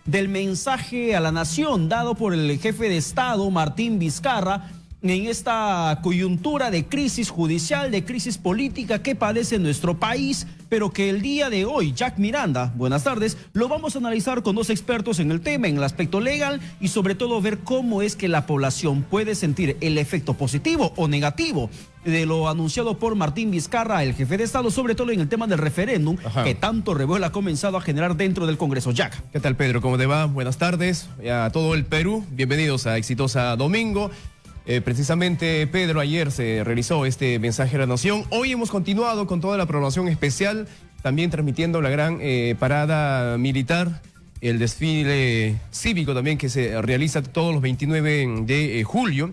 del mensaje a la nación dado por el jefe de Estado, Martín Vizcarra, en esta coyuntura de crisis judicial, de crisis política que padece nuestro país, pero que el día de hoy, Jack Miranda, buenas tardes, lo vamos a analizar con dos expertos en el tema, en el aspecto legal y sobre todo ver cómo es que la población puede sentir el efecto positivo o negativo de lo anunciado por Martín Vizcarra, el jefe de Estado, sobre todo en el tema del referéndum que tanto revuelo ha comenzado a generar dentro del Congreso. Jack. ¿Qué tal, Pedro? ¿Cómo te va? Buenas tardes a todo el Perú. Bienvenidos a Exitosa Domingo. Precisamente, Pedro, ayer se realizó este mensaje a la nación. Hoy hemos continuado con toda la programación especial, también transmitiendo la gran parada militar, el desfile cívico también que se realiza todos los 29 de julio.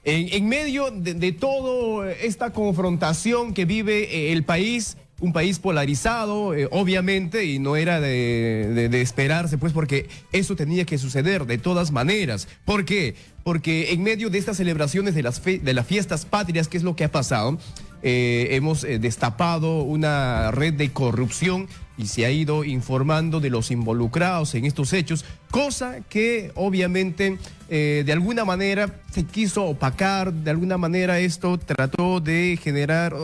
En medio de toda esta confrontación que vive el país, un país polarizado, obviamente, y no era de esperarse, pues, porque eso tenía que suceder de todas maneras. ¿Por qué? Porque en medio de estas celebraciones de las fiestas patrias, ¿qué es lo que ha pasado? Hemos destapado una red de corrupción y se ha ido informando de los involucrados en estos hechos, cosa que obviamente de alguna manera se quiso opacar, de alguna manera esto trató de generar...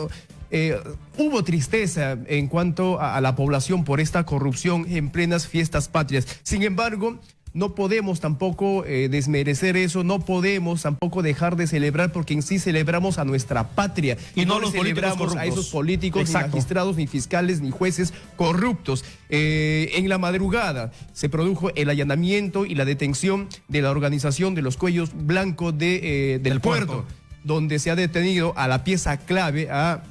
hubo tristeza en cuanto a la población por esta corrupción en plenas fiestas patrias. Sin embargo, no podemos tampoco desmerecer eso, no podemos tampoco dejar de celebrar, porque en sí celebramos a nuestra patria y no los celebramos a esos políticos, ni magistrados, ni fiscales, ni jueces corruptos. En la madrugada se produjo el allanamiento y la detención de la organización de los Cuellos Blancos del puerto, donde se ha detenido a la pieza clave, a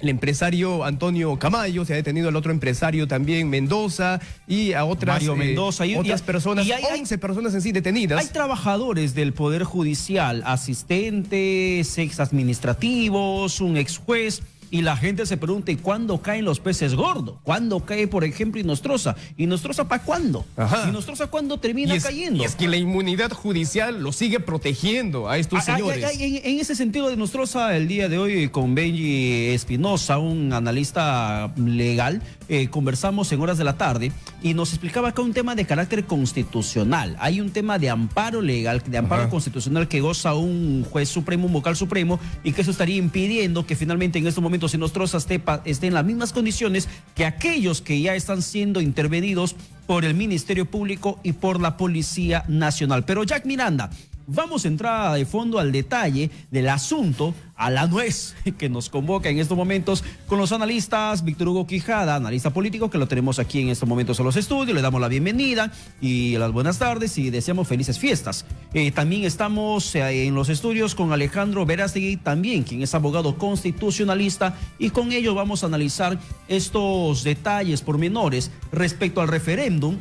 el empresario Antonio Camayo, se ha detenido al otro empresario también, Mendoza, y a otras, Mario Mendoza, otras personas, y hay 11 personas en sí detenidas. Hay trabajadores del Poder Judicial, asistentes, ex administrativos, un ex juez, y la gente se pregunta, ¿y cuándo caen los peces gordos? ¿Cuándo cae, por ejemplo, Inostroza? ¿Inostroza para cuándo? ¿Inostroza cuándo termina cayendo? Y es que la inmunidad judicial lo sigue protegiendo a estos señores. En ese sentido, de Inostroza, el día de hoy con Benji Espinosa, un analista legal, conversamos en horas de la tarde y nos explicaba que hay un tema de carácter constitucional. Hay un tema de amparo legal, de amparo constitucional que goza un juez supremo, un vocal supremo, y que eso estaría impidiendo que finalmente en estos momentos Inostroza esté en las mismas condiciones que aquellos que ya están siendo intervenidos por el Ministerio Público y por la Policía Nacional. Pero Jack Miranda, vamos a entrar de fondo al detalle del asunto, a la nuez que nos convoca en estos momentos con los analistas. Víctor Hugo Quijada, analista político, que lo tenemos aquí en estos momentos en los estudios. Le damos la bienvenida y las buenas tardes y deseamos felices fiestas. También estamos en los estudios con Alejandro Verástegui, también quien es abogado constitucionalista, y con ello vamos a analizar estos detalles pormenores respecto al referéndum,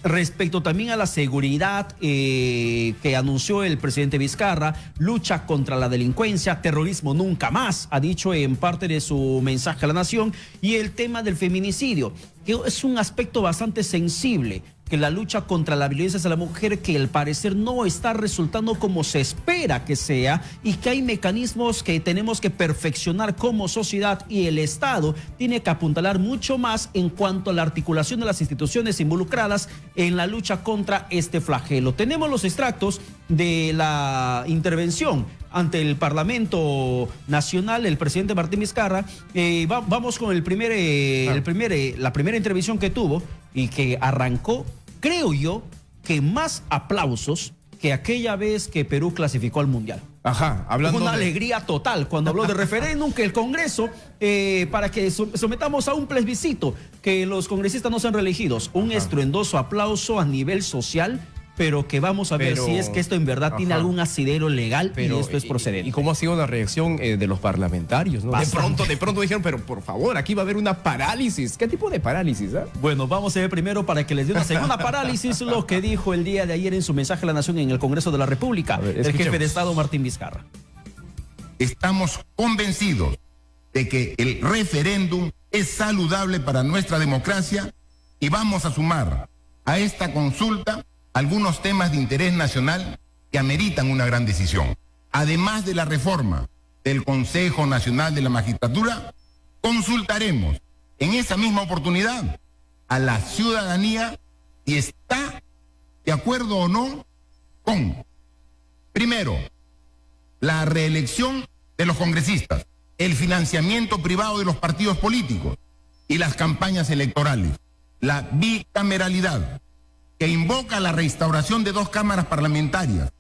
respecto también a la seguridad que anunció el presidente Vizcarra, lucha contra la delincuencia, terrorismo nunca más, ha dicho en parte de su mensaje a la nación, y el tema del feminicidio, que es un aspecto bastante sensible, que la lucha contra la violencia hacia la mujer, que al parecer no está resultando como se espera que sea, y que hay mecanismos que tenemos que perfeccionar como sociedad, y el Estado tiene que apuntalar mucho más en cuanto a la articulación de las instituciones involucradas en la lucha contra este flagelo. Tenemos los extractos de la intervención ante el Parlamento Nacional el presidente Martín Vizcarra. Vamos con la primera intervención que tuvo y que arrancó, creo yo, que más aplausos que aquella vez que Perú clasificó al Mundial. Hablando una alegría total cuando habló de referéndum, que el Congreso, para que sometamos a un plebiscito, que los congresistas no sean reelegidos. Un estruendoso aplauso a nivel social, pero que vamos a ver si es que esto en verdad tiene algún asidero legal y esto es procedente. ¿Y cómo ha sido la reacción de los parlamentarios, ¿no? De pronto dijeron, pero por favor, aquí va a haber una parálisis. ¿Qué tipo de parálisis? Bueno, vamos a ver primero, para que les dé una segunda parálisis, lo que dijo el día de ayer en su mensaje a la nación en el Congreso de la República, el jefe de Estado Martín Vizcarra. Estamos convencidos de que el referéndum es saludable para nuestra democracia y vamos a sumar a esta consulta algunos temas de interés nacional que ameritan una gran decisión. Además de la reforma del Consejo Nacional de la Magistratura, consultaremos en esa misma oportunidad a la ciudadanía si está de acuerdo o no con, primero, la reelección de los congresistas, el financiamiento privado de los partidos políticos y las campañas electorales, la bicameralidad, que invoca la reinstauración de 2 cámaras parlamentarias,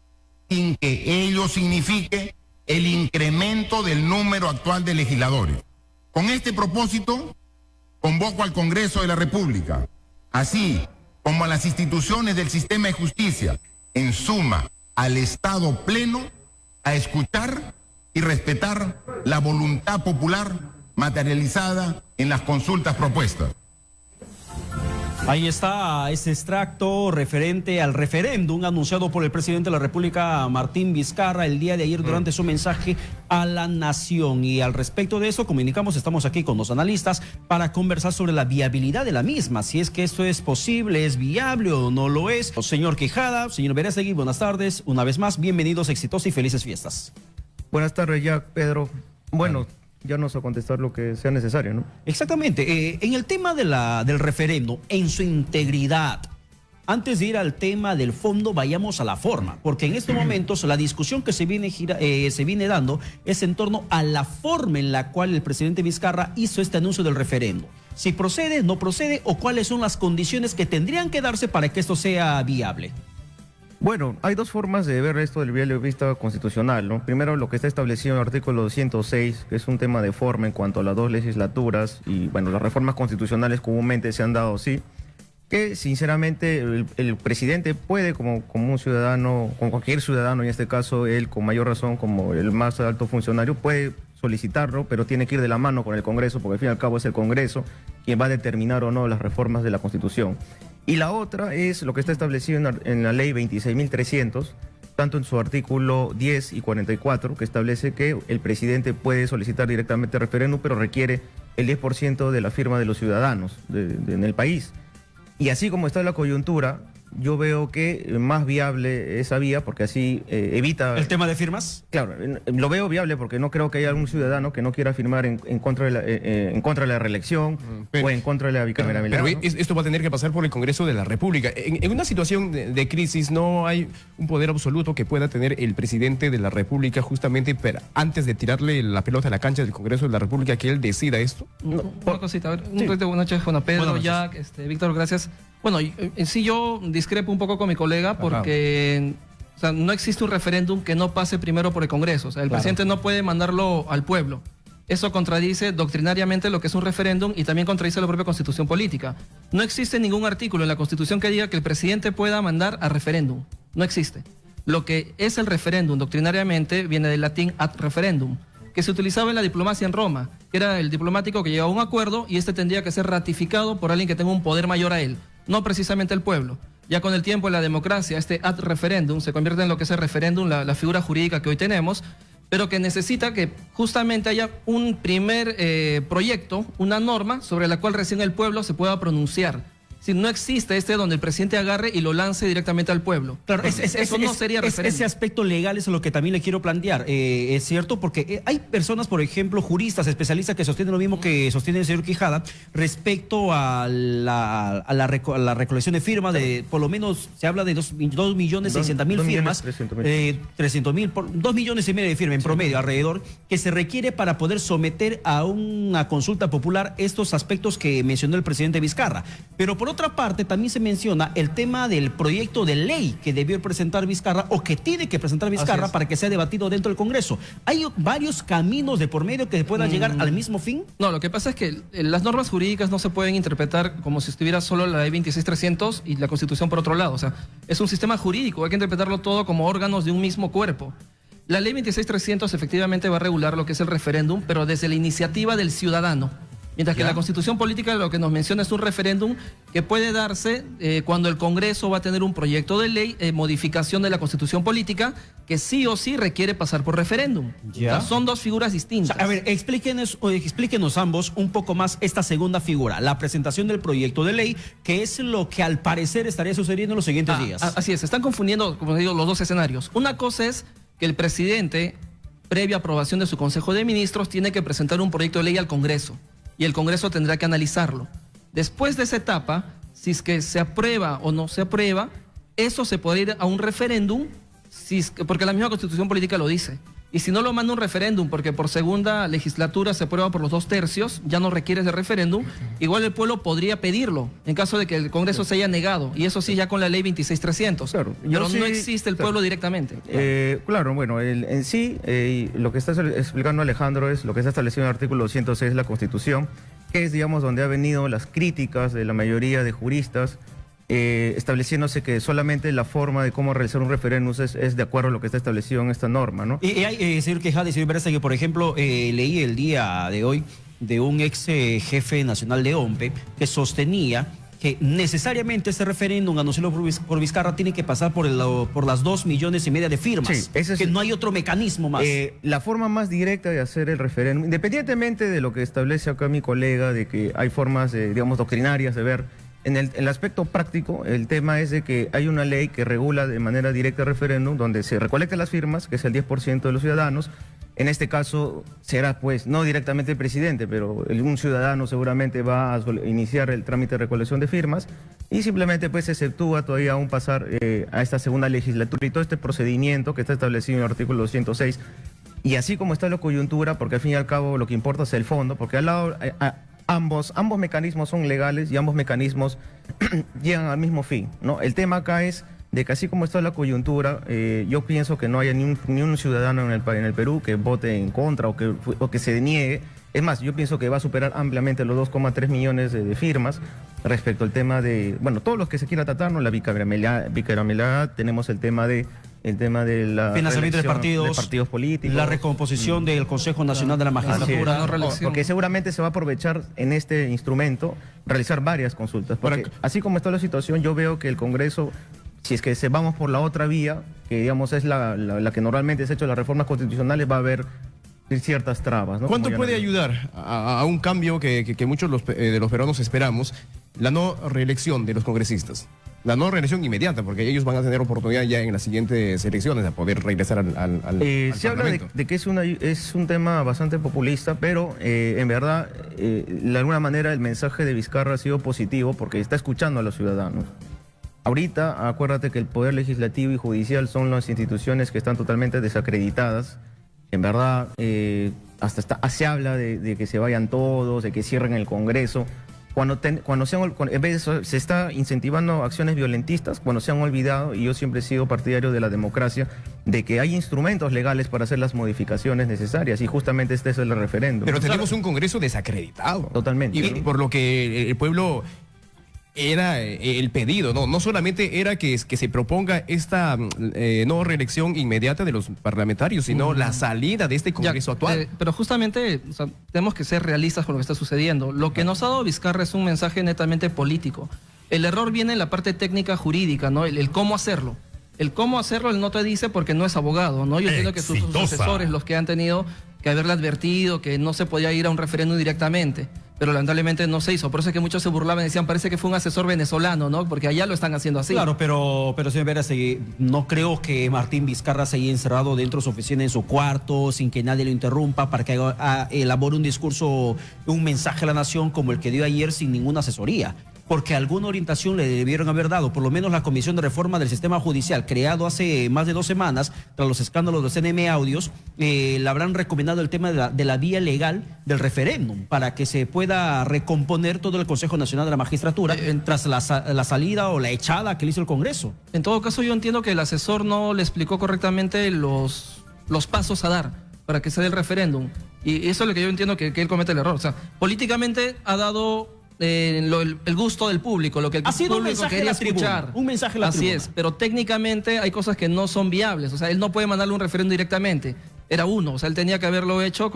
sin que ello signifique el incremento del número actual de legisladores. Con este propósito, convoco al Congreso de la República, así como a las instituciones del sistema de justicia, en suma, al Estado pleno, a escuchar y respetar la voluntad popular materializada en las consultas propuestas. Ahí está ese extracto referente al referéndum anunciado por el presidente de la República, Martín Vizcarra, el día de ayer durante su mensaje a la nación. Y al respecto de eso, estamos aquí con los analistas para conversar sobre la viabilidad de la misma, si es que esto es posible, es viable o no lo es. Señor Quijada, señor Verástegui, buenas tardes. Una vez más, bienvenidos, exitosas y felices fiestas. Buenas tardes, Jack, Pedro. Bueno, ya nos va a contestar lo que sea necesario, ¿no? Exactamente. En el tema del referéndum, en su integridad, antes de ir al tema del fondo, vayamos a la forma, porque en estos momentos la discusión que se viene dando es en torno a la forma en la cual el presidente Vizcarra hizo este anuncio del referéndum. Si procede, no procede, o cuáles son las condiciones que tendrían que darse para que esto sea viable. Bueno, hay 2 formas de ver esto del punto de vista constitucional, ¿no? Primero, lo que está establecido en el artículo 206, que es un tema de forma en cuanto a las 2 legislaturas, y bueno, las reformas constitucionales comúnmente se han dado así, que sinceramente el presidente puede, como un ciudadano, como cualquier ciudadano, en este caso él con mayor razón, como el más alto funcionario, puede solicitarlo, pero tiene que ir de la mano con el Congreso, porque al fin y al cabo es el Congreso quien va a determinar o no las reformas de la Constitución. Y la otra es lo que está establecido en la ley 26.300, tanto en su artículo 10 y 44, que establece que el presidente puede solicitar directamente referéndum, pero requiere el 10% de la firma de los ciudadanos en el país. Y así como está la coyuntura, yo veo que más viable esa vía, porque así evita... ¿El tema de firmas? Claro, lo veo viable porque no creo que haya algún ciudadano que no quiera firmar en contra de la reelección o en contra de la bicameralidad. Pero esto va a tener que pasar por el Congreso de la República. En una situación de crisis no hay un poder absoluto que pueda tener el presidente de la República justamente antes de tirarle la pelota a la cancha del Congreso de la República, que él decida esto. Una cosita, a ver, un reto, buenas noches, bueno, Pedro, Jack, Víctor, gracias. Bueno, en sí yo discrepo un poco con mi colega porque o sea, no existe un referéndum que no pase primero por el Congreso. O sea, el presidente no puede mandarlo al pueblo. Eso contradice doctrinariamente lo que es un referéndum y también contradice la propia Constitución política. No existe ningún artículo en la Constitución que diga que el presidente pueda mandar a referéndum. No existe. Lo que es el referéndum doctrinariamente viene del latín ad referendum, que se utilizaba en la diplomacia en Roma, que era el diplomático que llegaba a un acuerdo y este tendría que ser ratificado por alguien que tenga un poder mayor a él, no precisamente el pueblo. Ya con el tiempo en la democracia, este ad referendum se convierte en lo que es el referéndum, la figura jurídica que hoy tenemos, pero que necesita que justamente haya un primer proyecto, una norma sobre la cual recién el pueblo se pueda pronunciar. Si no existe donde el presidente agarre y lo lance directamente al pueblo. Claro, eso no sería referéndum. Ese aspecto legal es lo que también le quiero plantear. Es cierto, porque hay personas, por ejemplo, juristas, especialistas, que sostienen lo mismo que sostiene el señor Quijada respecto a la recolección de firmas de, por lo menos, se habla de 2.600.000 firmas. 300.000, 2,5 millones de firmas en promedio alrededor, que se requiere para poder someter a una consulta popular estos aspectos que mencionó el presidente Vizcarra. Pero por otra parte, también se menciona el tema del proyecto de ley que debió presentar Vizcarra o que tiene que presentar Vizcarra para que sea debatido dentro del Congreso. ¿Hay varios caminos de por medio que puedan llegar al mismo fin? No, lo que pasa es que las normas jurídicas no se pueden interpretar como si estuviera solo la ley 26.300 y la Constitución por otro lado. O sea, es un sistema jurídico, hay que interpretarlo todo como órganos de un mismo cuerpo. La ley 26.300 efectivamente va a regular lo que es el referéndum, pero desde la iniciativa del ciudadano. Mientras que la Constitución política lo que nos menciona es un referéndum que puede darse cuando el Congreso va a tener un proyecto de ley, modificación de la Constitución política, que sí o sí requiere pasar por referéndum. O sea, son 2 figuras distintas. O sea, a ver, explíquenos ambos un poco más esta segunda figura, la presentación del proyecto de ley, que es lo que al parecer estaría sucediendo en los siguientes días. Así es, se están confundiendo, como digo, los 2 escenarios. Una cosa es que el presidente, previa aprobación de su Consejo de Ministros, tiene que presentar un proyecto de ley al Congreso. Y el Congreso tendrá que analizarlo. Después de esa etapa, si es que se aprueba o no se aprueba, eso se puede ir a un referéndum, porque la misma Constitución Política lo dice. Y si no lo manda un referéndum, porque por segunda legislatura se aprueba por los 2/3, ya no requiere ese referéndum, igual el pueblo podría pedirlo en caso de que el Congreso se haya negado. Y eso sí, ya con la ley 26.300. Claro, pero no existe el pueblo directamente. Claro, bueno, en sí, lo que está explicando Alejandro es lo que está establecido en el artículo 206 de la Constitución, que es, digamos, donde ha venido las críticas de la mayoría de juristas, estableciéndose que solamente la forma de cómo realizar un referéndum es de acuerdo a lo que está establecido en esta norma, ¿no? Y hay, señor Quijada y señor Berza, que por ejemplo leí el día de hoy de un ex jefe nacional de OMPE que sostenía que necesariamente este referéndum anunciado por Vizcarra tiene que pasar por las 2,5 millones de firmas, sí, que no hay otro mecanismo más. La forma más directa de hacer el referéndum, independientemente de lo que establece acá mi colega, de que hay formas, digamos, doctrinarias de ver. En el aspecto práctico, el tema es de que hay una ley que regula de manera directa el referéndum, donde se recolectan las firmas, que es el 10% de los ciudadanos. En este caso será, pues, no directamente el presidente, pero un ciudadano seguramente va a iniciar el trámite de recolección de firmas y simplemente, pues, se exceptúa todavía aún pasar a esta segunda legislatura y todo este procedimiento que está establecido en el artículo 206. Y así como está la coyuntura, porque al fin y al cabo lo que importa es el fondo, porque al lado... Ambos mecanismos son legales y ambos mecanismos llegan al mismo fin, ¿no? El tema acá es de que así como está la coyuntura, yo pienso que no haya ni un ciudadano en el Perú que vote en contra o que se niegue. Es más, yo pienso que va a superar ampliamente los 2,3 millones de firmas respecto al tema de, bueno, todos los que se quiera tratar, ¿no? La bicameralidad, tenemos el tema de la financiamiento de partidos políticos, la recomposición del Consejo Nacional de la Magistratura, porque seguramente se va a aprovechar en este instrumento realizar varias consultas, porque así como está la situación, yo veo que el Congreso, si es que vamos por la otra vía, que digamos es la que normalmente se ha hecho las reformas constitucionales, va a haber ciertas trabas, ¿no? ¿Cuánto puede ayudar a un cambio que muchos de los peruanos esperamos, la no reelección de los congresistas? La no reelección inmediata, porque ellos van a tener oportunidad ya en las siguientes elecciones de poder regresar al se habla de que es un tema bastante populista, pero en verdad, de alguna manera el mensaje de Vizcarra ha sido positivo porque está escuchando a los ciudadanos. Ahorita, acuérdate que el Poder Legislativo y Judicial son las instituciones que están totalmente desacreditadas. En verdad, se habla de que se vayan todos, de que cierren el Congreso. Cuando en vez de eso, se está incentivando acciones violentistas, cuando se han olvidado, y yo siempre he sido partidario de la democracia, de que hay instrumentos legales para hacer las modificaciones necesarias, y justamente este es el referéndum. Pero tenemos un Congreso desacreditado. Totalmente. Y por lo que el pueblo... era el pedido, no solamente era que se proponga esta no reelección inmediata de los parlamentarios, sino la salida de este Congreso actual. Pero justamente, o sea, tenemos que ser realistas con lo que está sucediendo. Lo que nos ha dado Vizcarra es un mensaje netamente político. El error viene en la parte técnica jurídica, ¿no? El cómo hacerlo. El cómo hacerlo él no te dice porque no es abogado, ¿no? Yo entiendo que sus asesores, los que han tenido que haberle advertido que no se podía ir a un referéndum directamente, pero lamentablemente no se hizo. Por eso es que muchos se burlaban y decían, parece que fue un asesor venezolano, ¿no? Porque allá lo están haciendo así. Claro, pero señor Veras, no creo que Martín Vizcarra se haya encerrado dentro de su oficina, en su cuarto, sin que nadie lo interrumpa, para que elabore un discurso, un mensaje a la nación como el que dio ayer sin ninguna asesoría. Porque alguna orientación le debieron haber dado, por lo menos la Comisión de Reforma del Sistema Judicial, creado hace más de 2 semanas, tras los escándalos de CNM Audios, le habrán recomendado el tema de la vía legal del referéndum, para que se pueda recomponer todo el Consejo Nacional de la Magistratura tras la salida o la echada que le hizo el Congreso. En todo caso, yo entiendo que el asesor no le explicó correctamente los pasos a dar para que se dé el referéndum. Y eso es lo que yo entiendo que él comete el error. O sea, políticamente ha dado... el gusto del público, lo que el público quería escuchar. Un mensaje a la tribuna. Así es, pero técnicamente hay cosas que no son viables. O sea, él no puede mandarle un referéndum directamente. Era uno, o sea, él tenía que haberlo hecho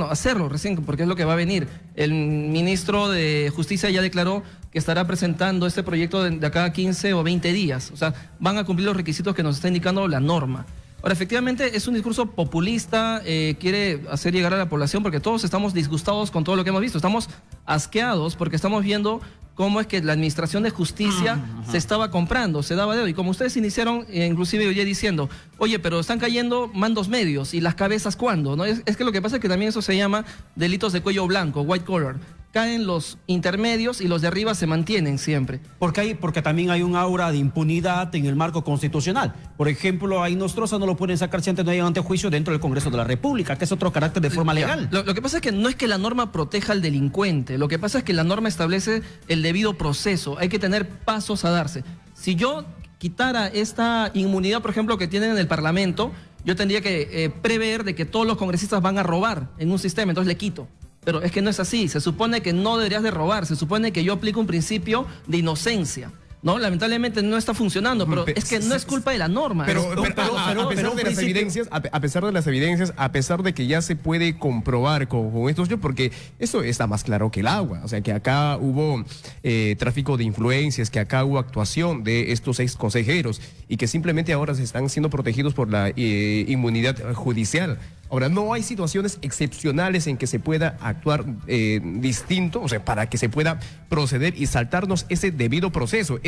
hacerlo recién, porque es lo que va a venir. El ministro de Justicia ya declaró que estará presentando este proyecto de acá a 15 o 20 días. O sea, van a cumplir los requisitos que nos está indicando la norma. Ahora, efectivamente, es un discurso populista, quiere hacer llegar a la población porque todos estamos disgustados con todo lo que hemos visto. Estamos asqueados porque estamos viendo cómo es que la administración de justicia se estaba comprando, se daba dedo. Y como ustedes iniciaron, inclusive hoy diciendo, oye, pero están cayendo mandos medios, ¿y las cabezas cuándo? ¿No? Es que lo que pasa es que también eso se llama delitos de cuello blanco, white collar. caen los intermedios y los de arriba se mantienen siempre. Porque también hay un aura de impunidad en el marco constitucional. Por ejemplo, a Inostroza no lo pueden sacar si antes no hay antejuicio dentro del Congreso de la República, que es otro carácter de forma legal. Lo que pasa es que no es que la norma proteja al delincuente, lo que pasa es que la norma establece el debido proceso, hay que tener pasos a darse. Si yo quitara esta inmunidad, por ejemplo, que tienen en el Parlamento, yo tendría que prever de que todos los congresistas van a robar en un sistema, entonces le quito. Pero es que no es así, se supone que no deberías de robar, se supone que yo aplico un principio de inocencia. No, lamentablemente no está funcionando, pero es que no es culpa de la norma. A pesar de las evidencias, a pesar de que ya se puede comprobar con estos hechos, porque eso está más claro que el agua. O sea, que acá hubo tráfico de influencias, que acá hubo actuación de estos ex consejeros y que simplemente ahora se están siendo protegidos por la inmunidad judicial. Ahora, no hay situaciones excepcionales en que se pueda actuar distinto, o sea, para que se pueda proceder y saltarnos ese debido proceso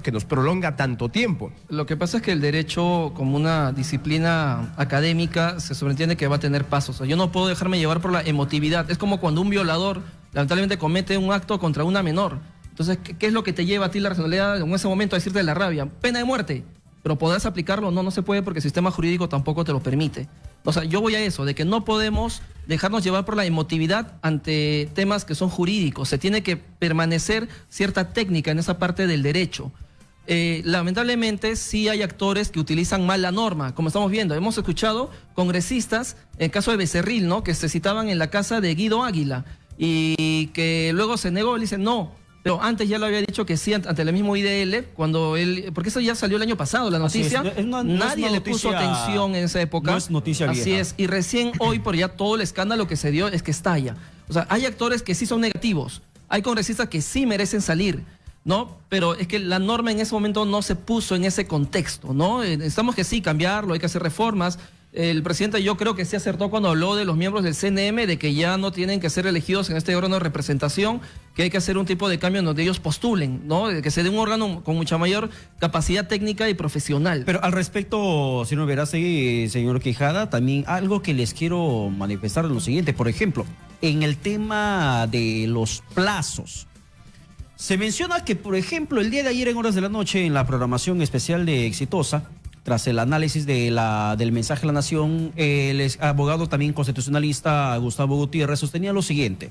que nos prolonga tanto tiempo. Lo que pasa es que el derecho, como una disciplina académica, se sobreentiende que va a tener pasos. O sea, yo no puedo dejarme llevar por la emotividad. Es como cuando un violador, lamentablemente, comete un acto contra una menor. Entonces, ¿qué es lo que te lleva a ti la racionalidad en ese momento a decirte la rabia? Pena de muerte. Pero ¿podrás aplicarlo? No se puede porque el sistema jurídico tampoco te lo permite. O sea, yo voy a eso, de que no podemos dejarnos llevar por la emotividad ante temas que son jurídicos. Se tiene que permanecer cierta técnica en esa parte del derecho. Lamentablemente sí hay actores que utilizan mal la norma, como estamos viendo. Hemos escuchado congresistas, en el caso de Becerril, ¿no?, que se citaban en la casa de Guido Águila y que luego se negó, le dicen no. Pero antes ya lo había dicho que sí ante el mismo IDL, cuando él, porque eso ya salió el año pasado, la noticia, nadie le puso atención en esa época. No es noticia vieja. Así es, y recién hoy, por ya todo el escándalo que se dio, es que estalla. O sea, hay actores que sí son negativos, hay congresistas que sí merecen salir, ¿no? Pero es que la norma en ese momento no se puso en ese contexto, ¿no? Necesitamos que sí cambiarlo, hay que hacer reformas. El presidente yo creo que sí acertó cuando habló de los miembros del CNM, de que ya no tienen que ser elegidos en este órgano de representación, que hay que hacer un tipo de cambio en donde ellos postulen, ¿no? De que se dé un órgano con mucha mayor capacidad técnica y profesional. Pero al respecto, señor Verástegui, señor Quijada, también algo que les quiero manifestar es lo siguiente. Por ejemplo, en el tema de los plazos, se menciona que, por ejemplo, el día de ayer en horas de la noche, en la programación especial de Exitosa, tras el análisis del mensaje a la nación, el abogado también constitucionalista Gustavo Gutiérrez sostenía lo siguiente,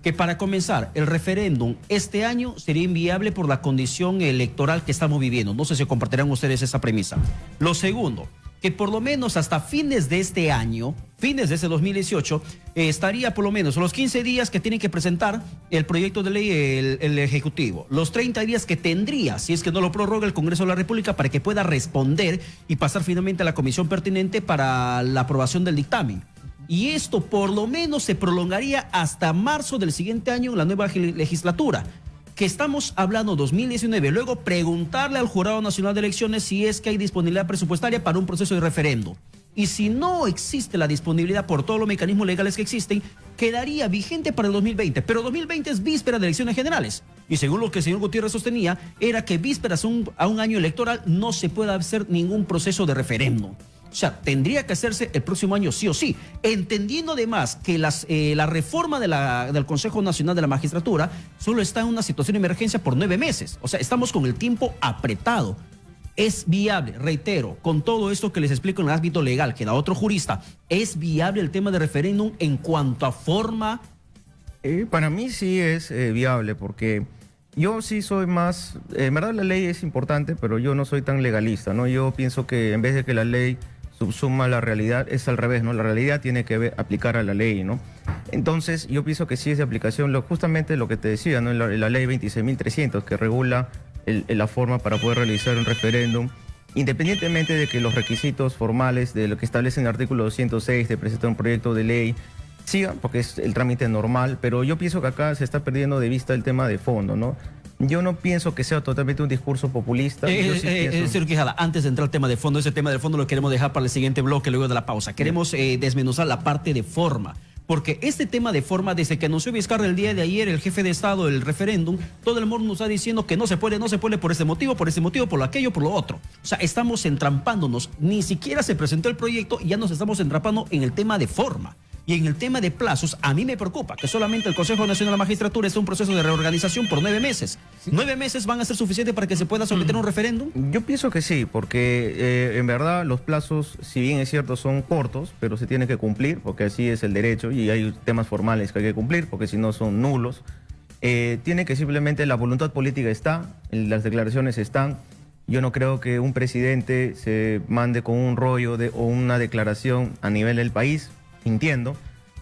que para comenzar, el referéndum este año sería inviable por la condición electoral que estamos viviendo. No sé si compartirán ustedes esa premisa. Lo segundo, que por lo menos hasta fines de este año, fines de ese 2018, estaría por lo menos los 15 días que tienen que presentar el proyecto de ley el Ejecutivo, los 30 días que tendría, si es que no lo prorroga el Congreso de la República, para que pueda responder y pasar finalmente a la comisión pertinente para la aprobación del dictamen. Y esto por lo menos se prolongaría hasta marzo del siguiente año en la nueva legislatura, que estamos hablando 2019, luego preguntarle al Jurado Nacional de Elecciones si es que hay disponibilidad presupuestaria para un proceso de referendo. Y si no existe la disponibilidad por todos los mecanismos legales que existen, quedaría vigente para el 2020. Pero 2020 es víspera de elecciones generales. Y según lo que el señor Gutiérrez sostenía, era que vísperas a un año electoral no se puede hacer ningún proceso de referéndum. O sea, tendría que hacerse el próximo año sí o sí, entendiendo además que la reforma del Consejo Nacional de la Magistratura solo está en una situación de emergencia por 9 meses. O sea, estamos con el tiempo apretado. Es viable, reitero, con todo esto que les explico en el ámbito legal, que da otro jurista, ¿es viable el tema de referéndum en cuanto a forma? Para mí sí es viable, porque yo sí soy más, en verdad la ley es importante, pero yo no soy tan legalista, ¿no? Yo pienso que en vez de que la ley subsuma la realidad, es al revés, ¿no? La realidad tiene que aplicar a la ley, ¿no? Entonces, yo pienso que sí es de aplicación justamente lo que te decía, ¿no? La ley 26.300, que regula la forma para poder realizar un referéndum, independientemente de que los requisitos formales de lo que establece en el artículo 206 de presentar un proyecto de ley sigan, porque es el trámite normal, pero yo pienso que acá se está perdiendo de vista el tema de fondo, ¿no? Yo no pienso que sea totalmente un discurso populista. Señor Quijada, antes de entrar al tema de fondo, ese tema de fondo lo queremos dejar para el siguiente bloque luego de la pausa. Queremos desmenuzar la parte de forma, porque este tema de forma, desde que anunció Vizcarra el día de ayer, el jefe de Estado, el referéndum, todo el mundo nos está diciendo que no se puede por ese motivo, por lo aquello, por lo otro. O sea, estamos entrampándonos, ni siquiera se presentó el proyecto y ya nos estamos entrampando en el tema de forma. Y en el tema de plazos, a mí me preocupa que solamente el Consejo Nacional de la Magistratura esté en un proceso de reorganización por 9 meses. Sí. ¿9 meses van a ser suficientes para que se pueda someter a un referéndum? Yo pienso que sí, porque en verdad los plazos, si bien es cierto, son cortos, pero se tienen que cumplir, porque así es el derecho y hay temas formales que hay que cumplir, porque si no son nulos. Tiene que simplemente la voluntad política está, las declaraciones están. Yo no creo que un presidente se mande con un rollo o una declaración a nivel del país, mintiendo.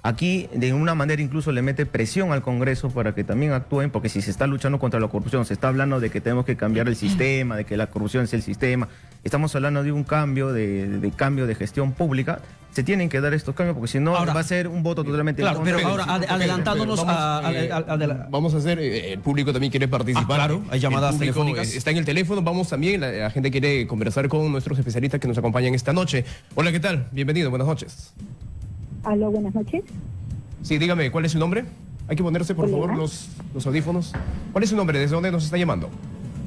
Aquí, de una manera, incluso le mete presión al Congreso para que también actúen, porque si se está luchando contra la corrupción, se está hablando de que tenemos que cambiar el sistema, de que la corrupción es el sistema, estamos hablando de un cambio de gestión pública, se tienen que dar estos cambios, porque si no ahora, va a ser un voto totalmente... Claro, pero ahora adelantándonos vamos a hacer, el público también quiere participar. Claro, hay llamadas telefónicas. Está en el teléfono, vamos también, la gente quiere conversar con nuestros especialistas que nos acompañan esta noche. Hola, ¿qué tal? Bienvenido, buenas noches. Aló, buenas noches. Sí, dígame, ¿cuál es su nombre? Hay que ponerse, por favor, los audífonos. ¿Cuál es su nombre? ¿Desde dónde nos está llamando?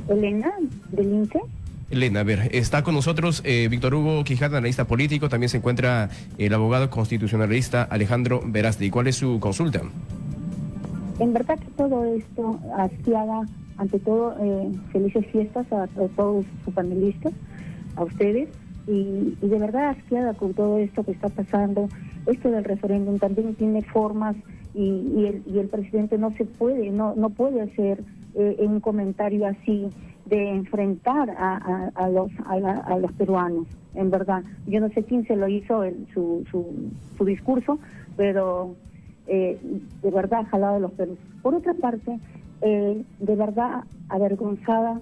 Elena, del INSE. Elena, a ver, está con nosotros Víctor Hugo Quijada, analista político. También se encuentra el abogado constitucionalista Alejandro Verástegui. ¿Cuál es su consulta? En verdad que todo esto hastiada, ante todo, felices fiestas a todos sus panelistas, a ustedes. Y de verdad asqueada con todo esto que está pasando. Esto del referéndum también tiene formas y el presidente no puede hacer un comentario así de enfrentar a los peruanos. En verdad, yo no sé quién se lo hizo su discurso, pero de verdad jalado de los pelos. Por otra parte, de verdad avergonzada,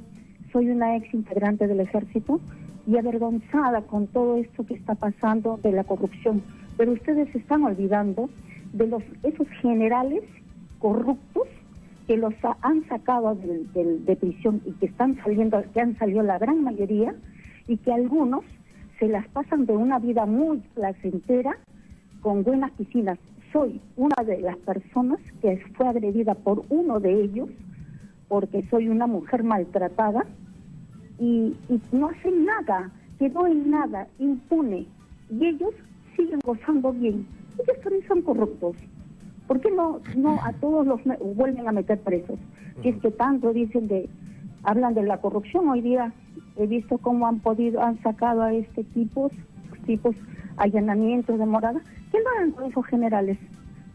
soy una ex integrante del ejército y avergonzada con todo esto que está pasando de la corrupción. Pero ustedes se están olvidando de esos generales corruptos que los han sacado de prisión y que han salido la gran mayoría, y que algunos se las pasan de una vida muy placentera con buenas piscinas. Soy una de las personas que fue agredida por uno de ellos porque soy una mujer maltratada. Y no hacen nada, quedó en nada, impune, y ellos siguen gozando bien. Ellos también son corruptos. ¿Por qué no a todos los vuelven a meter presos? Si es que tanto hablan de la corrupción, hoy día he visto cómo han sacado a tipos allanamientos de morada. ¿Qué no hagan con esos generales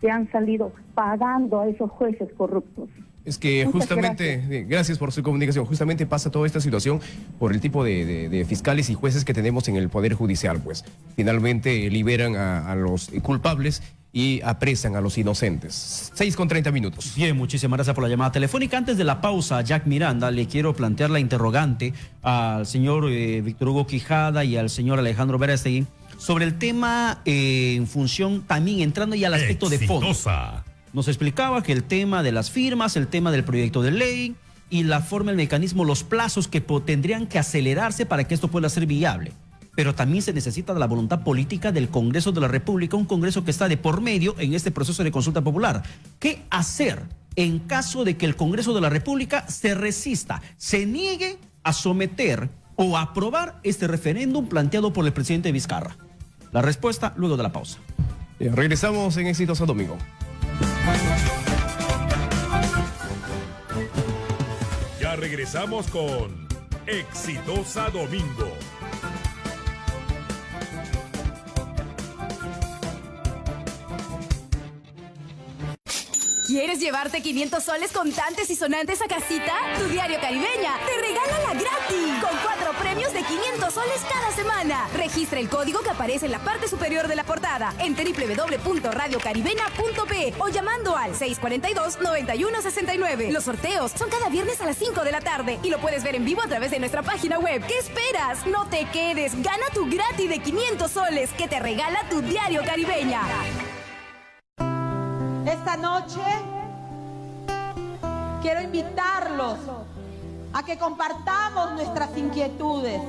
que han salido pagando a esos jueces corruptos? Es que justamente, gracias por su comunicación, justamente pasa toda esta situación por el tipo de fiscales y jueces que tenemos en el Poder Judicial, pues. Finalmente liberan a los culpables y apresan a los inocentes. 6:30. Bien, muchísimas gracias por la llamada telefónica. Antes de la pausa, Jack Miranda, le quiero plantear la interrogante al señor Víctor Hugo Quijada y al señor Alejandro Verástegui sobre el tema en función, también entrando ya al aspecto de fondo. Nos explicaba que el tema de las firmas, el tema del proyecto de ley y la forma, el mecanismo, los plazos que tendrían que acelerarse para que esto pueda ser viable. Pero también se necesita de la voluntad política del Congreso de la República, un Congreso que está de por medio en este proceso de consulta popular. ¿Qué hacer en caso de que el Congreso de la República se resista, se niegue a someter o a aprobar este referéndum planteado por el presidente Vizcarra? La respuesta luego de la pausa. Regresamos en Exitosa Domingo. Ya regresamos con Exitosa Domingo. ¿Quieres llevarte 500 soles contantes y sonantes a casita? Tu Diario Caribeña te regala la gratis con 4 premios de 500 soles cada semana. Registra el código que aparece en la parte superior de la portada en www.radiocaribeña.pe o llamando al 642-9169. Los sorteos son cada viernes a las 5 de la tarde y lo puedes ver en vivo a través de nuestra página web. ¿Qué esperas? No te quedes. Gana tu gratis de 500 soles que te regala tu Diario Caribeña. Esta noche quiero invitarlos a que compartamos nuestras inquietudes,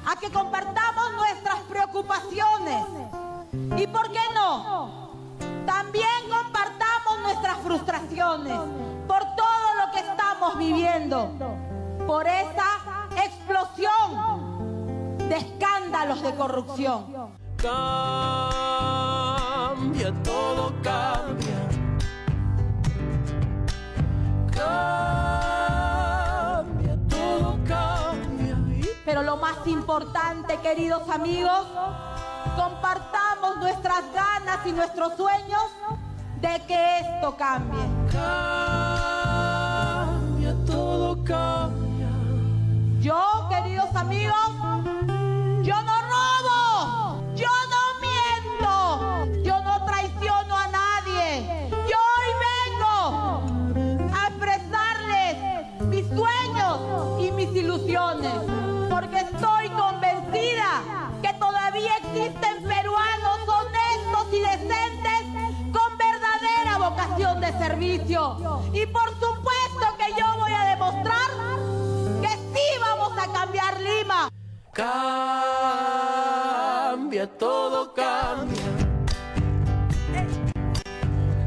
a que compartamos nuestras preocupaciones y, ¿por qué no?, también compartamos nuestras frustraciones por todo lo que estamos viviendo, por esa explosión de escándalos de corrupción. Cambia cambia, todo cambia. Cambia, todo cambia. Pero lo más importante, queridos amigos, compartamos nuestras ganas y nuestros sueños de que esto cambie. Cambia, todo cambia. Yo, queridos amigos, yo no robo, yo no miento, yo no traiciono a nadie. Yo hoy vengo a expresarles mis sueños y mis ilusiones, porque estoy convencida que todavía existen peruanos honestos y decentes con verdadera vocación de servicio. Y por supuesto que yo voy a demostrar que sí vamos a cambiar Lima. Cambia, todo cambia.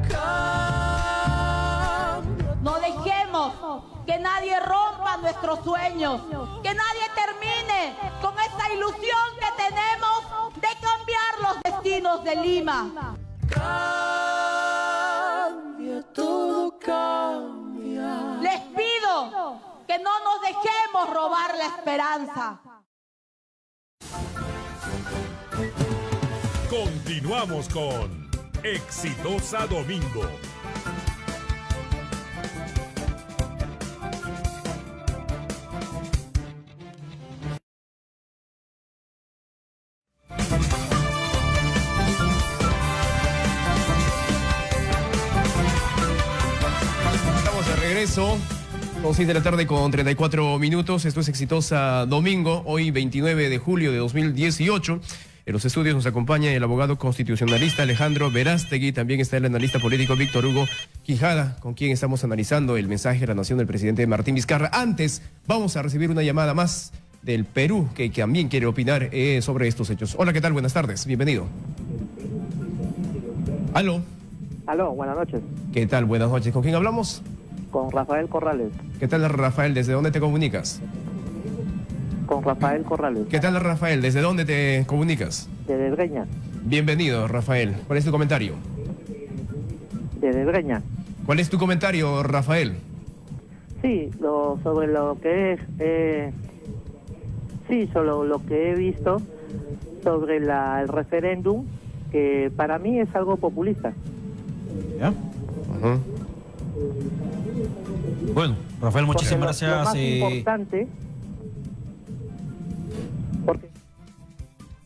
Cambia. No dejemos que nadie rompa nuestros sueños, que nadie termine con esta ilusión que tenemos de cambiar los destinos de Lima. Cambia, todo cambia. Les pido que no nos dejemos robar la esperanza. Continuamos con Exitosa Domingo. Estamos de regreso. Son 6 de la tarde con 34 minutos. Esto es Exitosa Domingo, hoy 29 de julio de 2018. En los estudios nos acompaña el abogado constitucionalista Alejandro Verástegui. También está el analista político Víctor Hugo Quijada, con quien estamos analizando el mensaje de la nación del presidente Martín Vizcarra. Antes, vamos a recibir una llamada más del Perú, que también quiere opinar sobre estos hechos. Hola, ¿qué tal? Buenas tardes. Bienvenido. Aló. Aló, buenas noches. ¿Qué tal? Buenas noches. ¿Con quién hablamos? Con Rafael Corrales. ¿Qué tal, Rafael? ¿Desde dónde te comunicas? Con Rafael Corrales. ¿Qué tal, Rafael? ¿Desde dónde te comunicas? De Breña. Bienvenido, Rafael. ¿Cuál es tu comentario? De Breña. ¿Cuál es tu comentario, Rafael? Sí, sobre lo que es... sí, sobre lo que he visto sobre el referéndum, que para mí es algo populista. ¿Ya? Bueno, Rafael, muchísimas gracias. Lo más importante...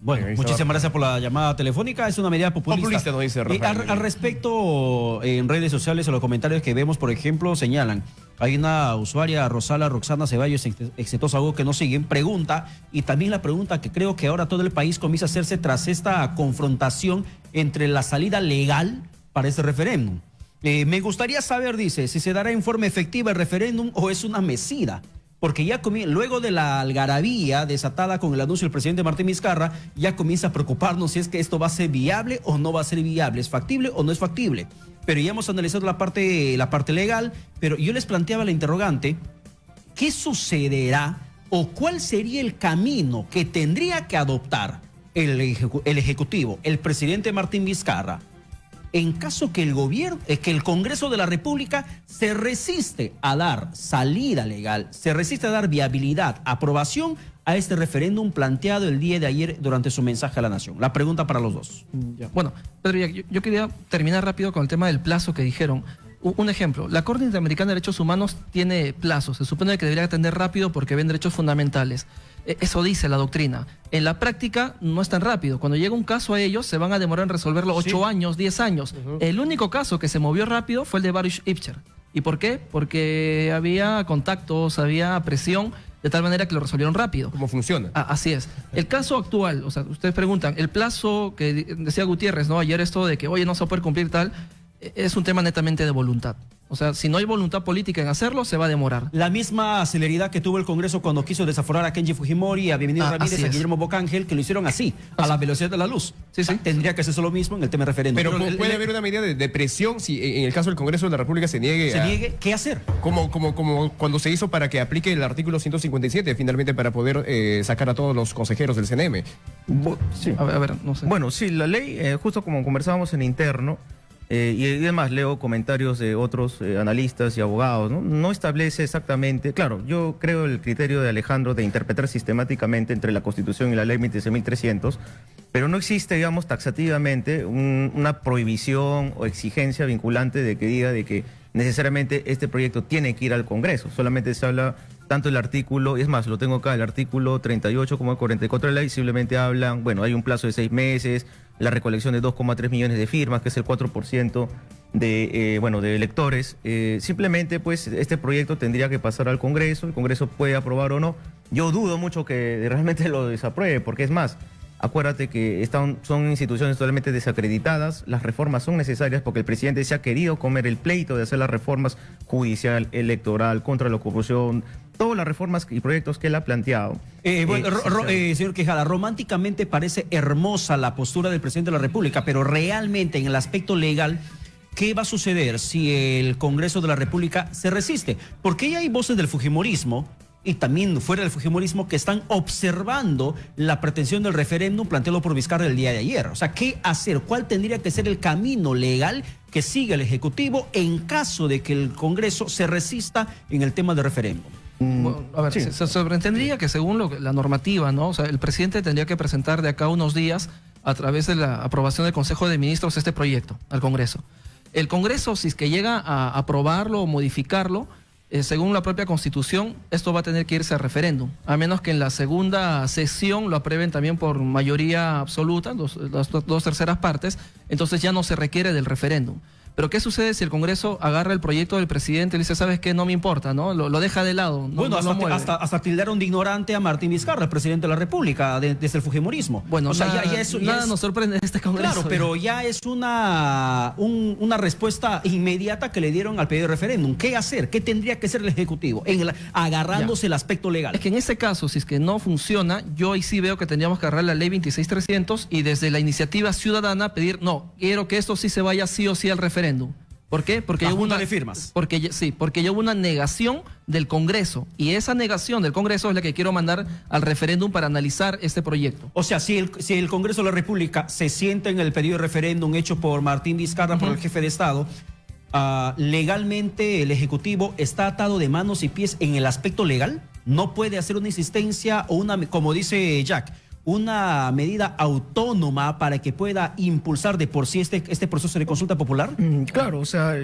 Bueno, muchísimas gracias por la llamada telefónica. Es una medida populista. Populista, nos dice Rafael. Al respecto, en redes sociales, en los comentarios que vemos, por ejemplo, señalan, hay una usuaria, Roxana Ceballos, Exitosa Hugo, que nos siguen, pregunta, y también la pregunta que creo que ahora todo el país comienza a hacerse tras esta confrontación entre la salida legal para este referéndum. Me gustaría saber, dice, si se dará en forma efectiva el referéndum o es una mesida. Porque ya luego de la algarabía desatada con el anuncio del presidente Martín Vizcarra, ya comienza a preocuparnos si es que esto va a ser viable o no va a ser viable, es factible o no es factible. Pero ya hemos analizado la parte legal, pero yo les planteaba la interrogante, ¿qué sucederá o cuál sería el camino que tendría que adoptar el Ejecutivo, el presidente Martín Vizcarra, en caso que que el Congreso de la República se resiste a dar salida legal, se resiste a dar viabilidad, aprobación a este referéndum planteado el día de ayer durante su mensaje a la nación? La pregunta para los dos. Ya. Bueno, Pedro, yo quería terminar rápido con el tema del plazo que dijeron. Un ejemplo, la Corte Interamericana de Derechos Humanos tiene plazos, se supone que debería atender rápido porque ven derechos fundamentales. Eso dice la doctrina. En la práctica no es tan rápido. Cuando llega un caso a ellos, se van a demorar en resolverlo 8 años, 10 años. El único caso que se movió rápido fue el de Baruch Ipcher. ¿Y por qué? Porque había contactos, había presión, de tal manera que lo resolvieron rápido. ¿Cómo funciona? Así es. El caso actual, o sea, ustedes preguntan, el plazo que decía Gutiérrez, ¿no? Ayer esto de que, oye, no se va a poder cumplir tal, es un tema netamente de voluntad. O sea, si no hay voluntad política en hacerlo, se va a demorar. La misma celeridad que tuvo el Congreso cuando quiso desaforar a Kenji Fujimori, a Bienvenido Ramírez, a Guillermo Bocángel, que lo hicieron así, a la velocidad de la luz. Sí, sí. Tendría que hacerse lo mismo en el tema referéndum. Pero puede haber una medida de presión si en el caso del Congreso de la República se niegue. ¿Qué hacer? Como cuando se hizo para que aplique el artículo 157, finalmente para poder sacar a todos los consejeros del CNM. Sí. A ver, no sé. Bueno, sí, la ley, justo como conversábamos en interno, y además leo comentarios de otros analistas y abogados, ¿no? Establece exactamente, claro, yo creo el criterio de Alejandro de interpretar sistemáticamente entre la Constitución y la ley 26.300, pero no existe, digamos, taxativamente una prohibición o exigencia vinculante de que diga de que necesariamente este proyecto tiene que ir al Congreso. Solamente se habla tanto el artículo, y es más, lo tengo acá, el artículo 38 como el 44 de la ley, simplemente hablan, bueno, hay un plazo de 6 meses, la recolección de 2,3 millones de firmas, que es el 4% de electores. Simplemente, pues, este proyecto tendría que pasar al Congreso, el Congreso puede aprobar o no. Yo dudo mucho que realmente lo desapruebe, porque es más, acuérdate que son instituciones totalmente desacreditadas, las reformas son necesarias porque el presidente se ha querido comer el pleito de hacer las reformas judicial, electoral, contra la corrupción, todas las reformas y proyectos que él ha planteado. Señor Quijada, románticamente parece hermosa la postura del presidente de la República, pero realmente en el aspecto legal, ¿qué va a suceder si el Congreso de la República se resiste? Porque ya hay voces del fujimorismo y también fuera del fujimorismo que están observando la pretensión del referéndum planteado por Vizcarra el día de ayer. O sea, ¿qué hacer? ¿Cuál tendría que ser el camino legal que siga el Ejecutivo en caso de que el Congreso se resista en el tema del referéndum? Bueno, a ver, se sobreentendría que según la normativa, ¿no? O sea, el presidente tendría que presentar de acá a unos días, a través de la aprobación del Consejo de Ministros, este proyecto al Congreso. El Congreso, si es que llega a aprobarlo o modificarlo, según la propia Constitución, esto va a tener que irse a referéndum, a menos que en la segunda sesión lo aprueben también por mayoría absoluta, las dos terceras partes, entonces ya no se requiere del referéndum. Pero ¿qué sucede si el Congreso agarra el proyecto del presidente y le dice, ¿sabes qué? No me importa, ¿no? Lo deja de lado. Bueno, hasta tildaron de ignorante a Martín Vizcarra, el presidente de la República, desde el fujimorismo. Bueno, o sea, nada nos sorprende en este Congreso. Claro, pero ya es una respuesta inmediata que le dieron al pedido de referéndum. ¿Qué hacer? ¿Qué tendría que hacer el Ejecutivo? Agarrándose el aspecto legal. Es que en este caso, si es que no funciona, yo ahí sí veo que tendríamos que agarrar la ley 26.300 y desde la iniciativa ciudadana pedir, no, quiero que esto sí se vaya sí o sí al referéndum. ¿Por qué? Porque ya hubo una negación del Congreso y esa negación del Congreso es la que quiero mandar al referéndum para analizar este proyecto. O sea, si el Congreso de la República se sienta en el pedido de referéndum hecho por Martín Vizcarra, por el jefe de Estado, legalmente el Ejecutivo está atado de manos y pies en el aspecto legal. No puede hacer una insistencia o como dice Jack, una medida autónoma para que pueda impulsar de por sí este proceso de consulta popular? Claro, o sea,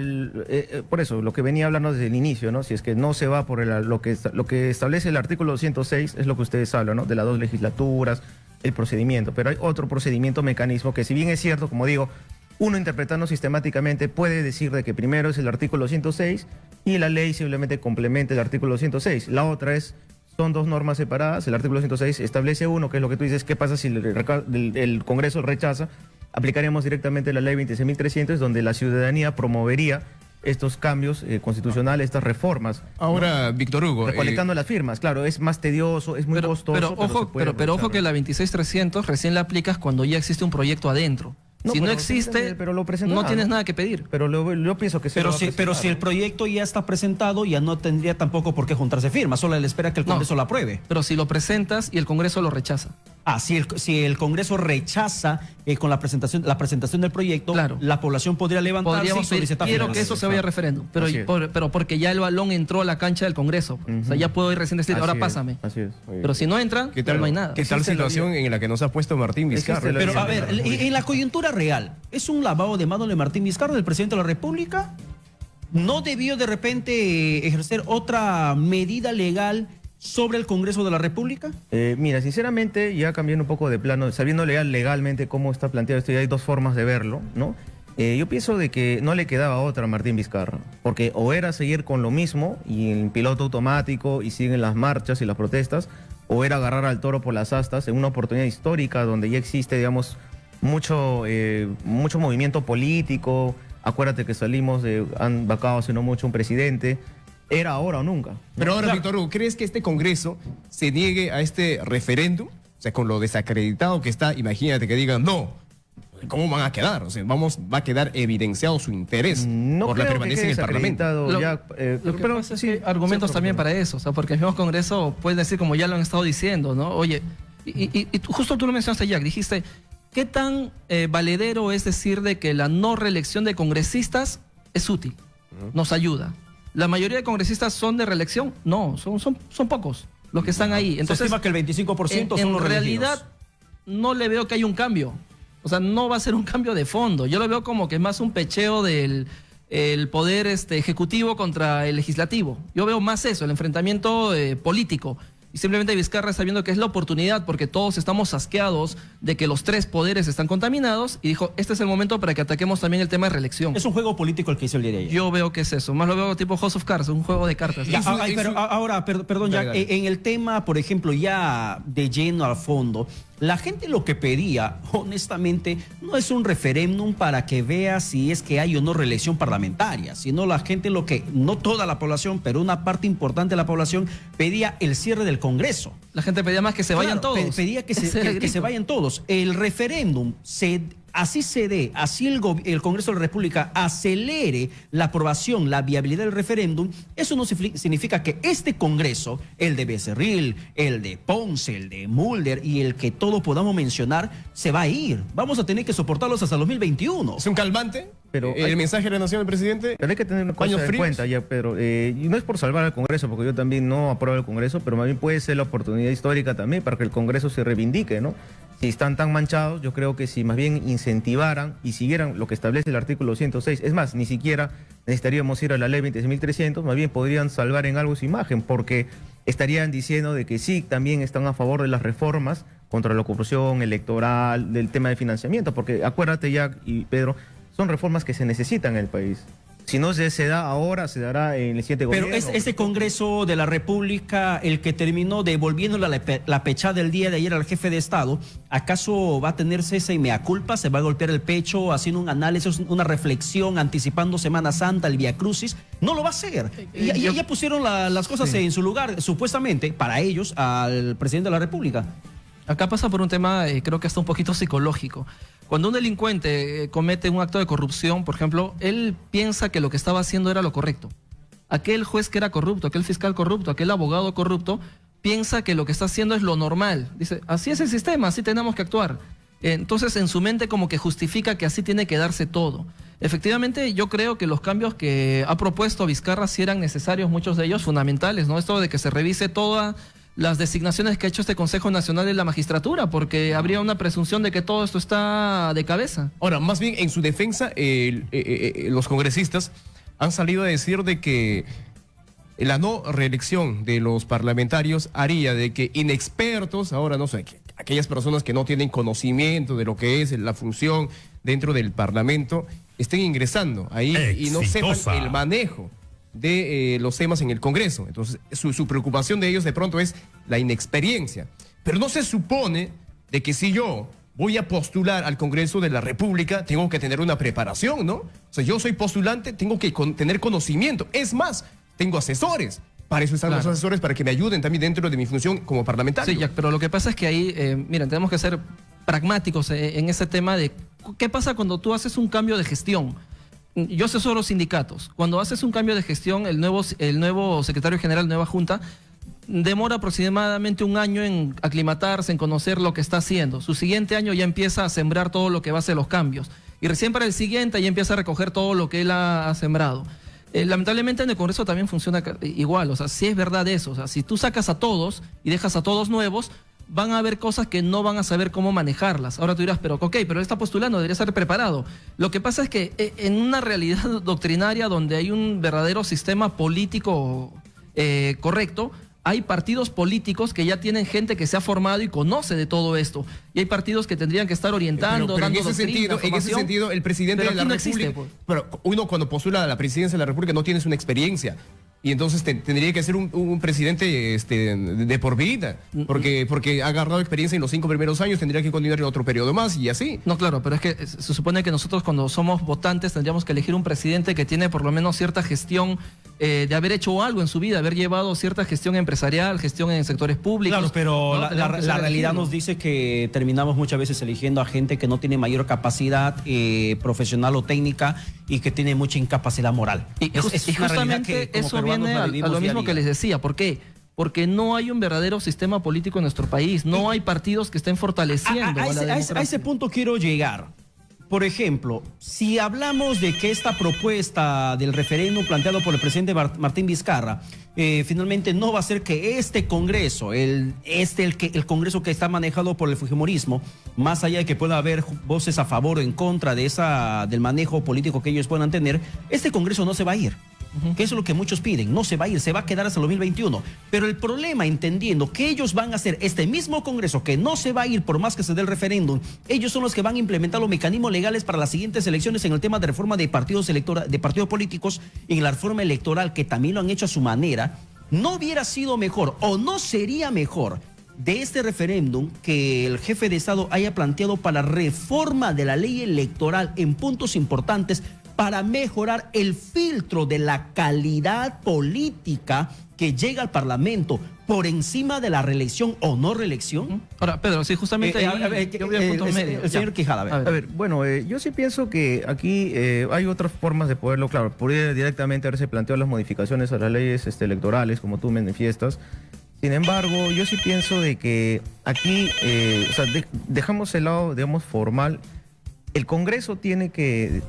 por eso, lo que venía hablando desde el inicio, ¿no? Si es que no se va por lo que establece el artículo 206, es lo que ustedes hablan, ¿no? De las 2 legislaturas, el procedimiento, pero hay otro procedimiento, mecanismo, que si bien es cierto, como digo, uno interpretando sistemáticamente puede decir de que primero es el artículo 106 y la ley simplemente complementa el artículo 106. La otra son 2 normas separadas. El artículo 106 establece uno, que es lo que tú dices, ¿qué pasa si el Congreso rechaza? Aplicaríamos directamente la ley 26.300, donde la ciudadanía promovería estos cambios constitucionales, estas reformas. Ahora, ¿no? Víctor Hugo. Recolectando las firmas, claro, es más tedioso, es muy costoso. Pero ojo que la 26.300 recién la aplicas cuando ya existe un proyecto adentro. No, si no existe, no tienes nada que pedir. Pero yo pienso que pero si el proyecto ya está presentado, ya no tendría tampoco por qué juntarse firmas, solo le espera que el Congreso lo apruebe. Pero si lo presentas y el Congreso lo rechaza. Si el Congreso rechaza con la presentación del proyecto, claro, la población podría levantarse y solicitar quiero que eso se vaya a referéndum, pero porque ya el balón entró a la cancha del Congreso. O sea, ya puedo ir recién decir, ahora pásame. Así es. Pero si no entran, no hay nada. ¿Qué tal situación en la que nos ha puesto Martín Vizcarra? Pero a ver, en la coyuntura real, ¿es un lavado de manos de Martín Vizcarra, del presidente de la República? ¿No debió de repente ejercer otra medida legal sobre el Congreso de la República? Mira, sinceramente, ya cambiando un poco de plano, sabiendo legalmente cómo está planteado esto, y hay 2 formas de verlo, ¿no? Yo pienso de que no le quedaba otra a Martín Vizcarra, porque o era seguir con lo mismo y en piloto automático y siguen las marchas y las protestas, o era agarrar al toro por las astas en una oportunidad histórica donde ya existe, digamos, mucho movimiento político, Acuérdate que han vacado hace no mucho un presidente. Era ahora o nunca. Pero ahora, Víctor Hugo, ¿crees que este Congreso se niegue a este referéndum? O sea, con lo desacreditado que está, imagínate que digan no. ¿Cómo van a quedar? O sea, va a quedar evidenciado su interés por la permanencia en el Parlamento. Lo que pasa es que hay argumentos también para eso, o sea, porque el mismo Congreso puede decir, como ya lo han estado diciendo, ¿no? Oye, y justo tú lo mencionaste, Jack, dijiste, ¿qué tan valedero es decir de que la no reelección de congresistas es útil? Nos ayuda. ¿La mayoría de congresistas son de reelección? No, son pocos los que están ahí. Entonces, se estima que el 25% son los en realidad, no le veo que haya un cambio. O sea, no va a ser un cambio de fondo. Yo lo veo como que es más un pecheo del poder ejecutivo contra el legislativo. Yo veo más eso, el enfrentamiento político. Y simplemente Vizcarra está viendo que es la oportunidad, porque todos estamos asqueados de que los tres poderes están contaminados, y dijo, este es el momento para que ataquemos también el tema de reelección. Es un juego político el que hizo el día de ayer. Yo veo que es eso, más lo veo tipo House of Cards, un juego de cartas. Ya, pero ahora, perdón, Jack, en el tema, por ejemplo, ya de lleno al fondo, la gente lo que pedía, honestamente, no es un referéndum para que vea si es que hay o no reelección parlamentaria, sino la gente no toda la población, pero una parte importante de la población pedía el cierre del Congreso. La gente pedía más que se vayan todos. Pedía que se vayan todos. El referéndum así se dé, así el Congreso de la República acelere la aprobación, la viabilidad del referéndum, eso no significa que este Congreso, el de Becerril, el de Ponce, el de Mulder y el que todos podamos mencionar, se va a ir. Vamos a tener que soportarlos hasta el 2021. ¿Es un calmante? Pero el mensaje de la nación del presidente. Pero hay que tener una cosa en cuenta, ya, Pedro. Y no es por salvar al Congreso, porque yo también no apruebo el Congreso, pero más bien puede ser la oportunidad histórica también para que el Congreso se reivindique, ¿no? Si están tan manchados, yo creo que si más bien incentivaran y siguieran lo que establece el artículo 106, es más, ni siquiera necesitaríamos ir a la ley 26.300, más bien podrían salvar en algo su imagen, porque estarían diciendo de que sí, también están a favor de las reformas contra la corrupción electoral, del tema de financiamiento, porque acuérdate, Jack y Pedro, son reformas que se necesitan en el país. Si no se da ahora, se dará en el siguiente gobierno. Pero es ese Congreso de la República el que terminó devolviéndole la pechada del día de ayer al jefe de Estado. ¿Acaso va a tenerse ese mea culpa? ¿Se va a golpear el pecho haciendo un análisis, una reflexión, anticipando Semana Santa, el Vía Crucis? No lo va a hacer. Ya pusieron las cosas en su lugar, supuestamente, para ellos, al presidente de la República. Acá pasa por un tema, creo que hasta un poquito psicológico. Cuando un delincuente comete un acto de corrupción, por ejemplo, él piensa que lo que estaba haciendo era lo correcto. Aquel juez que era corrupto, aquel fiscal corrupto, aquel abogado corrupto, piensa que lo que está haciendo es lo normal. Dice, así es el sistema, así tenemos que actuar. Entonces, en su mente como que justifica que así tiene que darse todo. Efectivamente, yo creo que los cambios que ha propuesto Vizcarra sí eran necesarios, muchos de ellos fundamentales, ¿no? Esto de que se revise toda las designaciones que ha hecho este Consejo Nacional de la Magistratura, porque habría una presunción de que todo esto está de cabeza. Ahora, más bien en su defensa, los congresistas han salido a decir de que la no reelección de los parlamentarios haría de que inexpertos, ahora no sé, aquellas personas que no tienen conocimiento de lo que es la función dentro del Parlamento, estén ingresando ahí y no sepan el manejo de los temas en el Congreso. Entonces, su preocupación de ellos de pronto es la inexperiencia. Pero no se supone de que si yo voy a postular al Congreso de la República, tengo que tener una preparación, ¿no? O sea, yo soy postulante, tengo que tener conocimiento. Es más, tengo asesores. Para eso están los asesores, para que me ayuden también dentro de mi función como parlamentario. Sí, Jack, pero lo que pasa es que ahí, miren, tenemos que ser pragmáticos en ese tema de qué pasa cuando tú haces un cambio de gestión. Yo asesoro sindicatos. Cuando haces un cambio de gestión, el nuevo secretario general, nueva junta, demora aproximadamente un año en aclimatarse, en conocer lo que está haciendo. Su siguiente año ya empieza a sembrar todo lo que va a ser los cambios. Y recién para el siguiente ya empieza a recoger todo lo que él ha sembrado. Lamentablemente en el Congreso también funciona igual. O sea, sí es verdad eso. O sea, si tú sacas a todos y dejas a todos nuevos, van a haber cosas que no van a saber cómo manejarlas. Ahora tú dirás, pero él está postulando, debería estar preparado. Lo que pasa es que en una realidad doctrinaria donde hay un verdadero sistema político correcto, hay partidos políticos que ya tienen gente que se ha formado y conoce de todo esto. Y hay partidos que tendrían que estar orientando, pero dando en ese sentido, el presidente de la República... Pero uno cuando postula a la presidencia de la República no tienes una experiencia. Y entonces tendría que ser un presidente de por vida, porque ha agarrado experiencia en los 5 primeros años, tendría que continuar en otro periodo más y así. No, claro, pero es que se supone que nosotros cuando somos votantes tendríamos que elegir un presidente que tiene por lo menos cierta gestión de haber hecho algo en su vida, haber llevado cierta gestión empresarial, gestión en sectores públicos. Claro, pero ¿no? la realidad nos dice que terminamos muchas veces eligiendo a gente que no tiene mayor capacidad profesional o técnica y que tiene mucha incapacidad moral. Y justamente eso viene a lo mismo que les decía. ¿Por qué? Porque no hay un verdadero sistema político en nuestro país. No hay partidos que estén fortaleciendo a ese punto quiero llegar. Por ejemplo, si hablamos de que esta propuesta del referéndum planteado por el presidente Martín Vizcarra finalmente no va a ser que este Congreso, el Congreso que está manejado por el fujimorismo, más allá de que pueda haber voces a favor o en contra de del manejo político que ellos puedan tener, este Congreso no se va a ir. Que eso es lo que muchos piden, no se va a ir, se va a quedar hasta el 2021. Pero el problema, entendiendo que ellos van a hacer este mismo Congreso que no se va a ir por más que se dé el referéndum, ellos son los que van a implementar los mecanismos legales para las siguientes elecciones en el tema de reforma de partidos políticos y en la reforma electoral, que también lo han hecho a su manera. ¿No hubiera sido mejor o no sería mejor de este referéndum que el jefe de Estado haya planteado para reforma de la ley electoral en puntos importantes para mejorar el filtro de la calidad política que llega al Parlamento por encima de la reelección o no reelección? Ahora, Pedro, sí, justamente el señor Quijada. A ver, bueno, yo sí pienso que aquí hay otras formas de poderlo, claro, podría directamente haberse planteado las modificaciones a las leyes electorales, como tú manifiestas. Sin embargo, yo sí pienso de que aquí, dejamos el lado, digamos, formal. El Congreso tiene que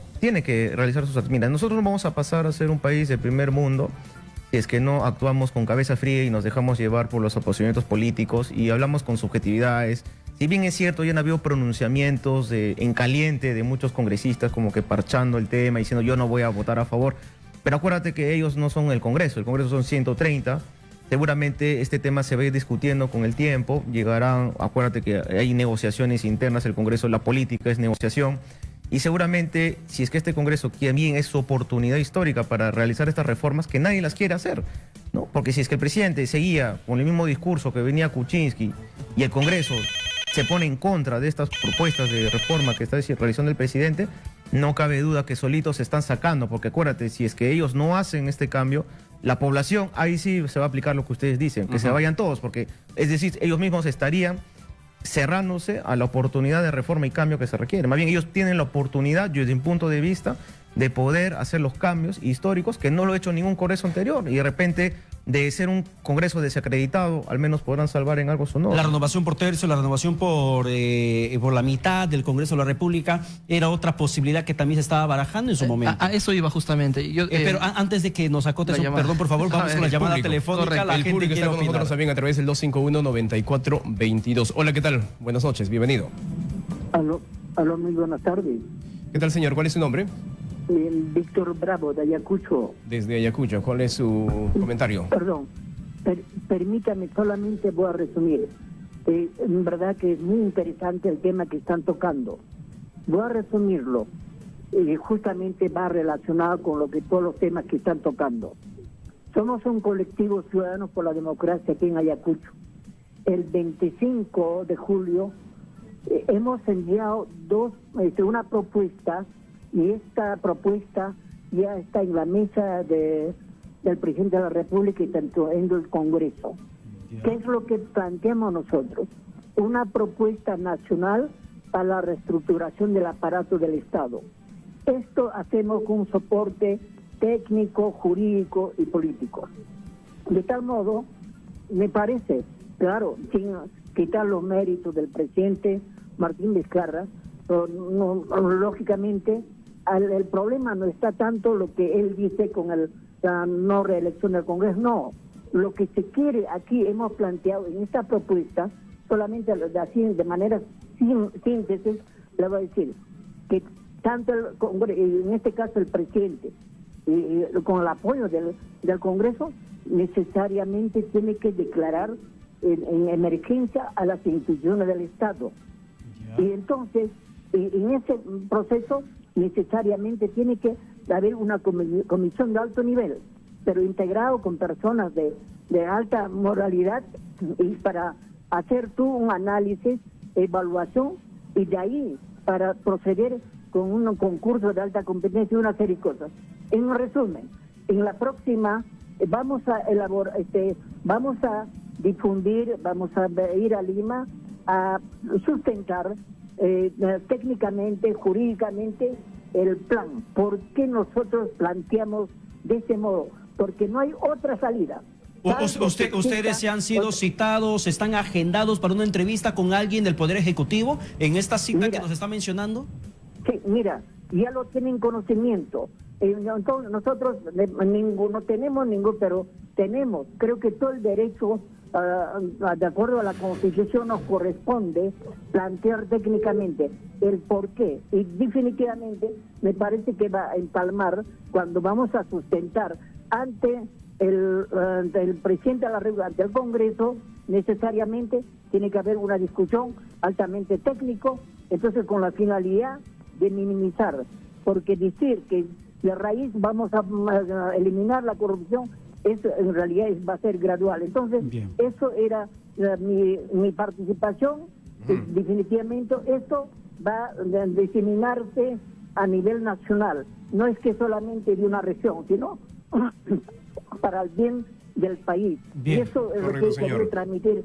realizar sus actos. Mira, nosotros no vamos a pasar a ser un país de primer mundo si es que no actuamos con cabeza fría y nos dejamos llevar por los apasionamientos políticos y hablamos con subjetividades. Si bien es cierto, ya han habido pronunciamientos en caliente de muchos congresistas como que parchando el tema, diciendo yo no voy a votar a favor, pero acuérdate que ellos no son el Congreso son 130. Seguramente este tema se va a ir discutiendo con el tiempo, llegarán, acuérdate que hay negociaciones internas, el Congreso, la política es negociación, y seguramente si es que este Congreso también es su oportunidad histórica para realizar estas reformas, que nadie las quiere hacer, ¿no? Porque si es que el presidente seguía con el mismo discurso que venía Kuczynski y el Congreso se pone en contra de estas propuestas de reforma que está realizando el presidente, no cabe duda que solitos se están sacando, porque acuérdate, si es que ellos no hacen este cambio, la población, ahí sí se va a aplicar lo que ustedes dicen, que se vayan todos, porque es decir, ellos mismos estarían cerrándose a la oportunidad de reforma y cambio que se requiere. Más bien ellos tienen la oportunidad, desde un punto de vista, de poder hacer los cambios históricos que no lo ha hecho ningún Congreso anterior, y de repente de ser un Congreso desacreditado, al menos podrán salvar en algo su honor. La renovación por tercio, la renovación por la mitad del Congreso de la República era otra posibilidad que también se estaba barajando en su momento. A eso iba justamente. Pero antes de que nos acotes, perdón, por favor, vamos con la llamada telefónica. Correcto. El público está con nosotros también a través del 251-9422. Hola, ¿qué tal? Buenas noches, bienvenido. Aló, muy buenas tardes. ¿Qué tal, señor? ¿Cuál es su nombre? Víctor Bravo, de Ayacucho. Desde Ayacucho, ¿cuál es su comentario? Perdón, permítame, solamente voy a resumir. En verdad que es muy interesante el tema que están tocando. Voy a resumirlo. Justamente va relacionado con todos los temas que están tocando. Somos un colectivo ciudadano por la democracia aquí en Ayacucho. El 25 de julio hemos enviado una propuesta, y esta propuesta ya está en la mesa del presidente de la República y tanto en el Congreso. ¿Qué es lo que planteamos nosotros? Una propuesta nacional para la reestructuración del aparato del Estado. Esto hacemos con un soporte técnico, jurídico y político. De tal modo, me parece, claro, sin quitar los méritos del presidente Martín Vizcarra, lógicamente el problema no está tanto lo que él dice con la no reelección del Congreso, no. Lo que se quiere aquí, hemos planteado en esta propuesta, solamente así de manera síntesis, le voy a decir que tanto el Congreso, en este caso el presidente, con el apoyo del Congreso, necesariamente tiene que declarar en emergencia a las instituciones del Estado. Y entonces, en ese proceso, necesariamente tiene que haber una comisión de alto nivel pero integrado con personas de alta moralidad, y para hacer tú un análisis, evaluación, y de ahí para proceder con un concurso de alta competencia y una serie de cosas. En resumen, en la próxima vamos a elaborar, vamos a difundir, vamos a ir a Lima a sustentar técnicamente, jurídicamente, el plan. ¿Por qué nosotros planteamos de ese modo? Porque no hay otra salida. ¿Ustedes se han sido citados, están agendados para una entrevista con alguien del Poder Ejecutivo en esta cita que nos está mencionando? Sí, mira, ya lo tienen conocimiento. Entonces, nosotros no tenemos ningún, pero tenemos, creo que todo el derecho, de acuerdo a la Constitución, nos corresponde plantear técnicamente el por qué. Y definitivamente me parece que va a empalmar cuando vamos a sustentar ante el presidente de la República, ante el Congreso. Necesariamente tiene que haber una discusión altamente técnico, entonces con la finalidad de minimizar, porque decir que de raíz vamos a eliminar la corrupción, eso en realidad va a ser gradual. Entonces, eso era mi participación. Definitivamente esto va a diseminarse a nivel nacional. No es que solamente de una región, sino para el bien del país. Bien. Y eso es lo que quiero transmitir,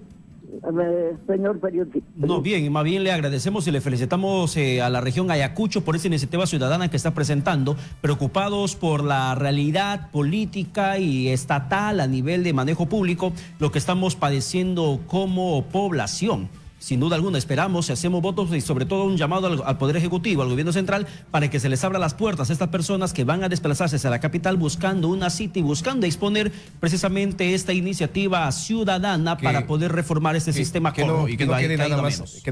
señor periodista. No, bien, más bien le agradecemos y le felicitamos a la región Ayacucho por esa iniciativa ciudadana que está presentando, preocupados por la realidad política y estatal a nivel de manejo público, lo que estamos padeciendo como población. Sin duda alguna, esperamos y hacemos votos y sobre todo un llamado al Poder Ejecutivo, al Gobierno Central, para que se les abra las puertas a estas personas que van a desplazarse hacia la capital buscando una cita y buscando exponer precisamente esta iniciativa ciudadana para poder reformar este sistema corrupto. Y que no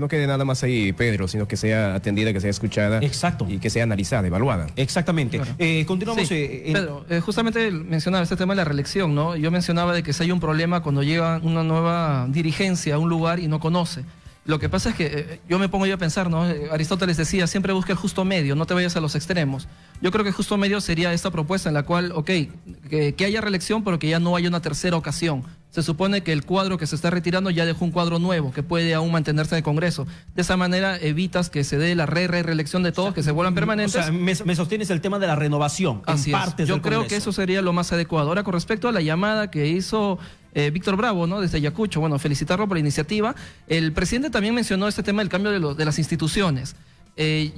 quede nada más ahí, Pedro, sino que sea atendida, que sea escuchada. Exacto. Y que sea analizada, evaluada. Exactamente. Claro. Continuamos. Sí, Pedro, justamente mencionaba este tema de la reelección, ¿no? Yo mencionaba de que si hay un problema cuando llega una nueva dirigencia a un lugar y no conoce. Lo que pasa es que yo me pongo yo a pensar, ¿no? Aristóteles decía, siempre busca el justo medio, no te vayas a los extremos. Yo creo que el justo medio sería esta propuesta en la cual, que haya reelección, pero que ya no haya una tercera ocasión. Se supone que el cuadro que se está retirando ya dejó un cuadro nuevo, que puede aún mantenerse en el Congreso. De esa manera evitas que se dé la reelección de todos, que se vuelvan permanentes. O sea, me sostienes el tema de la renovación. Así es. Yo creo que eso sería lo más adecuado. Ahora, con respecto a la llamada que hizo Víctor Bravo, ¿no? Desde Ayacucho, bueno, felicitarlo por la iniciativa. El presidente también mencionó este tema del cambio de las instituciones.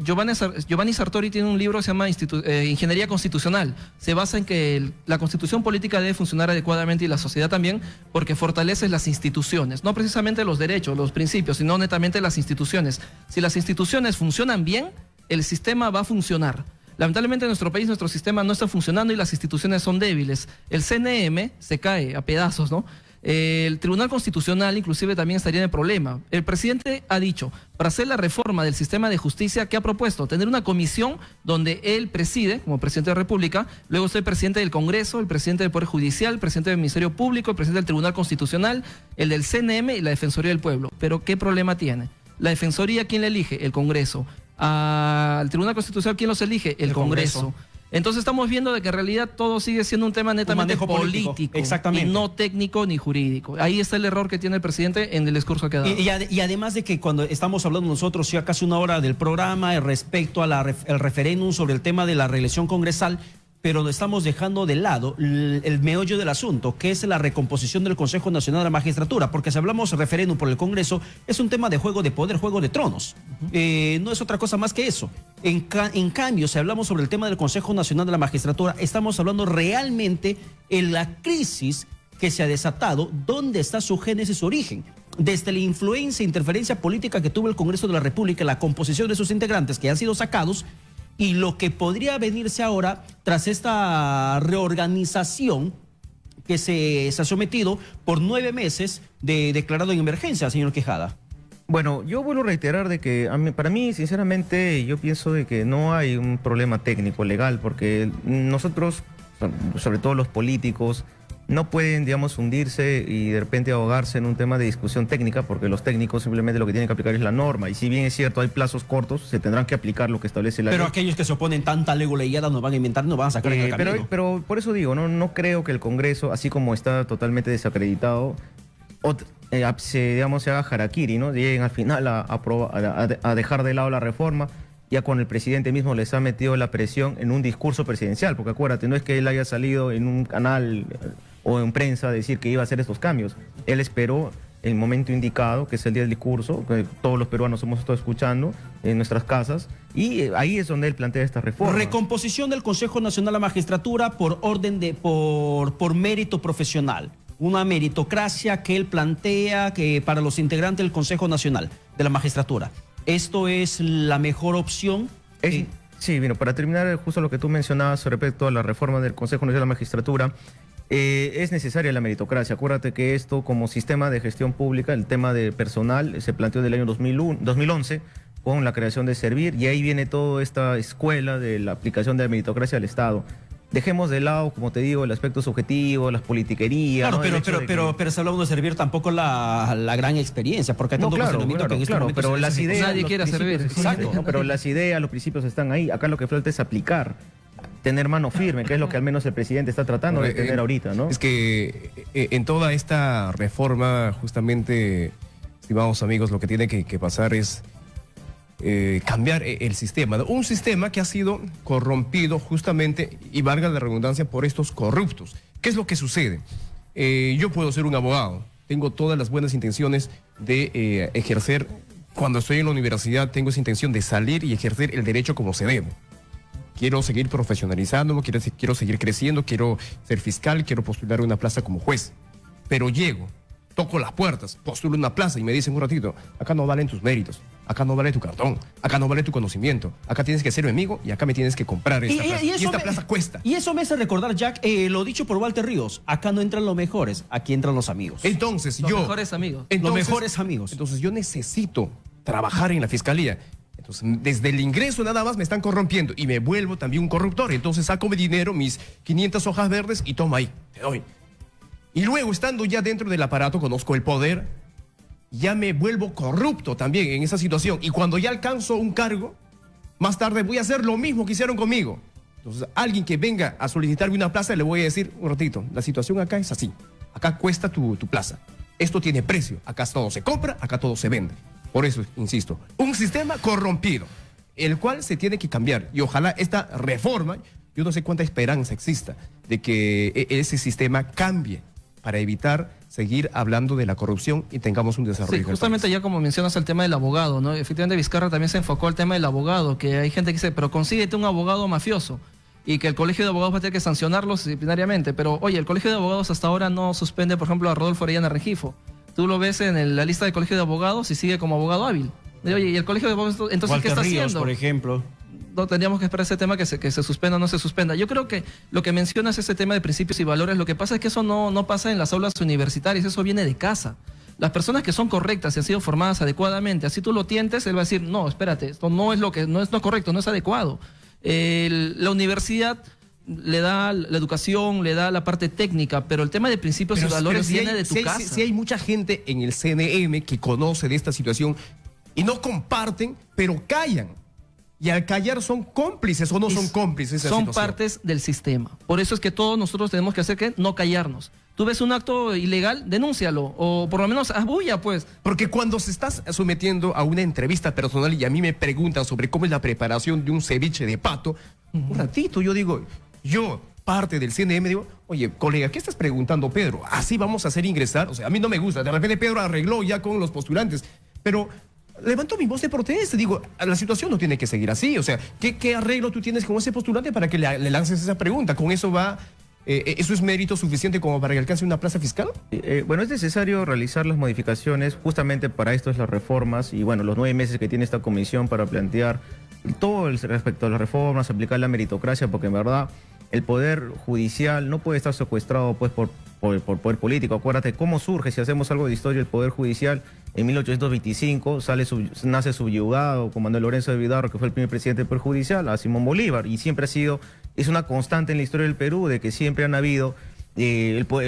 Giovanni Sartori tiene un libro que se llama Ingeniería Constitucional. Se basa en que la constitución política debe funcionar adecuadamente y la sociedad también, porque fortalece las instituciones, no precisamente los derechos, los principios, sino netamente las instituciones. Si las instituciones funcionan bien, el sistema va a funcionar. Lamentablemente en nuestro país nuestro sistema no está funcionando y las instituciones son débiles. El CNM se cae a pedazos, ¿no? El Tribunal Constitucional inclusive también estaría en el problema. El presidente ha dicho, para hacer la reforma del sistema de justicia, ¿qué ha propuesto? Tener una comisión donde él preside, como presidente de la República, luego está el presidente del Congreso, el presidente del Poder Judicial, el presidente del Ministerio Público, el presidente del Tribunal Constitucional, el del CNM y la Defensoría del Pueblo. Pero ¿qué problema tiene? La Defensoría, ¿quién la elige? El Congreso. Al Tribunal Constitucional, ¿quién los elige? El Congreso. Entonces estamos viendo de que en realidad todo sigue siendo un tema netamente político exactamente, y no técnico ni jurídico. Ahí está el error que tiene el presidente en el discurso que ha dado. Y además de que cuando estamos hablando nosotros ya casi una hora del programa respecto a el referéndum sobre el tema de la reelección congresal, pero estamos dejando de lado el meollo del asunto, que es la recomposición del Consejo Nacional de la Magistratura, porque si hablamos de referéndum por el Congreso, es un tema de juego de poder, juego de tronos. No es otra cosa más que eso. En cambio, si hablamos sobre el tema del Consejo Nacional de la Magistratura, estamos hablando realmente en la crisis que se ha desatado, dónde está su génesis, su origen. Desde la influencia e interferencia política que tuvo el Congreso de la República, la composición de sus integrantes que han sido sacados, y lo que podría venirse ahora tras esta reorganización que se ha sometido por 9 meses de declarado en emergencia, señor Quijada. Bueno, yo vuelvo a reiterar de que para mí, sinceramente, yo pienso de que no hay un problema técnico, legal, porque nosotros, sobre todo los políticos, no pueden, digamos, hundirse y de repente ahogarse en un tema de discusión técnica, porque los técnicos simplemente lo que tienen que aplicar es la norma. Y si bien es cierto, hay plazos cortos, se tendrán que aplicar lo que establece la ley. Pero aquellos que se oponen tanta leguleyada nos van a inventar, nos van a sacar en el camino. Pero por eso digo, no creo que el Congreso, así como está totalmente desacreditado, se haga harakiri, ¿no? Lleguen al final a dejar de lado la reforma, ya cuando el presidente mismo les ha metido la presión en un discurso presidencial, porque acuérdate, no es que él haya salido en un canal o en prensa a decir que iba a hacer estos cambios. Él esperó el momento indicado, que es el día del discurso, que todos los peruanos hemos estado escuchando en nuestras casas, y ahí es donde él plantea esta reforma. Recomposición del Consejo Nacional de la Magistratura por mérito profesional. Una meritocracia que él plantea que para los integrantes del Consejo Nacional de la Magistratura. ¿Esto es la mejor opción? Sí, bueno, para terminar justo lo que tú mencionabas respecto a la reforma del Consejo Nacional de la Magistratura, es necesaria la meritocracia. Acuérdate que esto como sistema de gestión pública, el tema de personal, se planteó del año 2011 con la creación de Servir, y ahí viene toda esta escuela de la aplicación de la meritocracia al Estado. Dejemos de lado, como te digo, el aspecto subjetivo, las politiquerías. Claro, ¿no? pero si hablamos de Servir tampoco la gran experiencia, porque hay tanto cuestionamiento que en este momento pero las ideas, nadie quiere servir. Exacto, ¿no? Pero las ideas, los principios están ahí. Acá lo que falta es aplicar, tener mano firme, que es lo que al menos el presidente está tratando de tener ahorita, ¿no? Es que en toda esta reforma, justamente, estimados amigos, lo que tiene que pasar es cambiar el sistema, ¿no? Un sistema que ha sido corrompido justamente, y valga la redundancia, por estos corruptos. ¿Qué es lo que sucede? Yo puedo ser un abogado, tengo todas las buenas intenciones de ejercer, cuando estoy en la universidad tengo esa intención de salir y ejercer el derecho como se debe. Quiero seguir profesionalizándome, quiero seguir creciendo, quiero ser fiscal, quiero postular una plaza como juez. Pero llego, toco las puertas, postulo una plaza y me dicen un ratito, acá no valen tus méritos, acá no vale tu cartón, acá no vale tu conocimiento, acá tienes que ser mi amigo y acá me tienes que comprar esta plaza. Y esta plaza cuesta. Y eso me hace recordar, Jack, lo dicho por Walter Ríos, acá no entran los mejores, aquí entran los amigos. Entonces los mejores amigos. Los mejores amigos. Entonces yo necesito trabajar en la fiscalía. Entonces, desde el ingreso nada más me están corrompiendo y me vuelvo también un corruptor. Entonces saco mi dinero, mis 500 hojas verdes y toma ahí, te doy. Y luego, estando ya dentro del aparato, conozco el poder, ya me vuelvo corrupto también en esa situación. Y cuando ya alcanzo un cargo, más tarde voy a hacer lo mismo que hicieron conmigo. Entonces, alguien que venga a solicitarme una plaza, le voy a decir, un ratito, la situación acá es así. Acá cuesta tu plaza. Esto tiene precio. Acá todo se compra, acá todo se vende. Por eso, insisto, un sistema corrompido, el cual se tiene que cambiar. Y ojalá esta reforma, yo no sé cuánta esperanza exista de que ese sistema cambie para evitar seguir hablando de la corrupción y tengamos un desarrollo. Sí, justamente ya como mencionas el tema del abogado, ¿no? Efectivamente Vizcarra también se enfocó al tema del abogado, que hay gente que dice, pero consíguete un abogado mafioso y que el Colegio de Abogados va a tener que sancionarlos disciplinariamente. Pero oye, el Colegio de Abogados hasta ahora no suspende, por ejemplo, a Rodolfo Orellana Rengifo. Tú lo ves en la lista del Colegio de Abogados y sigue como abogado hábil. Oye, ¿y el Colegio de Abogados entonces Walter qué está Ríos, haciendo? por ejemplo. No tendríamos que esperar ese tema que se suspenda o no se suspenda. Yo creo que lo que mencionas es ese tema de principios y valores. Lo que pasa es que eso no pasa en las aulas universitarias, eso viene de casa. Las personas que son correctas y han sido formadas adecuadamente, así tú lo tientes, él va a decir, no, espérate, esto no es no es correcto, no es adecuado. La universidad le da la educación, le da la parte técnica, pero el tema de principios y valores viene de tu casa. Si hay mucha gente en el CNM que conoce de esta situación y no comparten, pero callan. Y al callar son cómplices o no son cómplices. Son partes del sistema. Por eso es que todos nosotros tenemos que hacer que no callarnos. Tú ves un acto ilegal, denúncialo. O por lo menos haz bulla, pues. Porque cuando se estás sometiendo a una entrevista personal y a mí me preguntan sobre cómo es la preparación de un ceviche de pato, un ratito yo digo, yo, parte del CNM, digo, oye, colega, ¿qué estás preguntando, Pedro? ¿Así vamos a hacer ingresar? O sea, a mí no me gusta. De repente Pedro arregló ya con los postulantes, pero levanto mi voz de protesta. Digo, la situación no tiene que seguir así. O sea, ¿qué arreglo tú tienes con ese postulante para que le lances esa pregunta? ¿Con eso va ¿Eso es mérito suficiente como para que alcance una plaza fiscal? Bueno, es necesario realizar las modificaciones, justamente para esto es las reformas y bueno, los 9 meses que tiene esta comisión para plantear todo respecto a las reformas, aplicar la meritocracia, porque en verdad el poder judicial no puede estar secuestrado pues por poder político. Acuérdate cómo surge, si hacemos algo de historia, el poder judicial en 1825 nace subyugado con Manuel Lorenzo de Vidarro, que fue el primer presidente del Poder Judicial, a Simón Bolívar, y siempre es una constante en la historia del Perú de que siempre han habido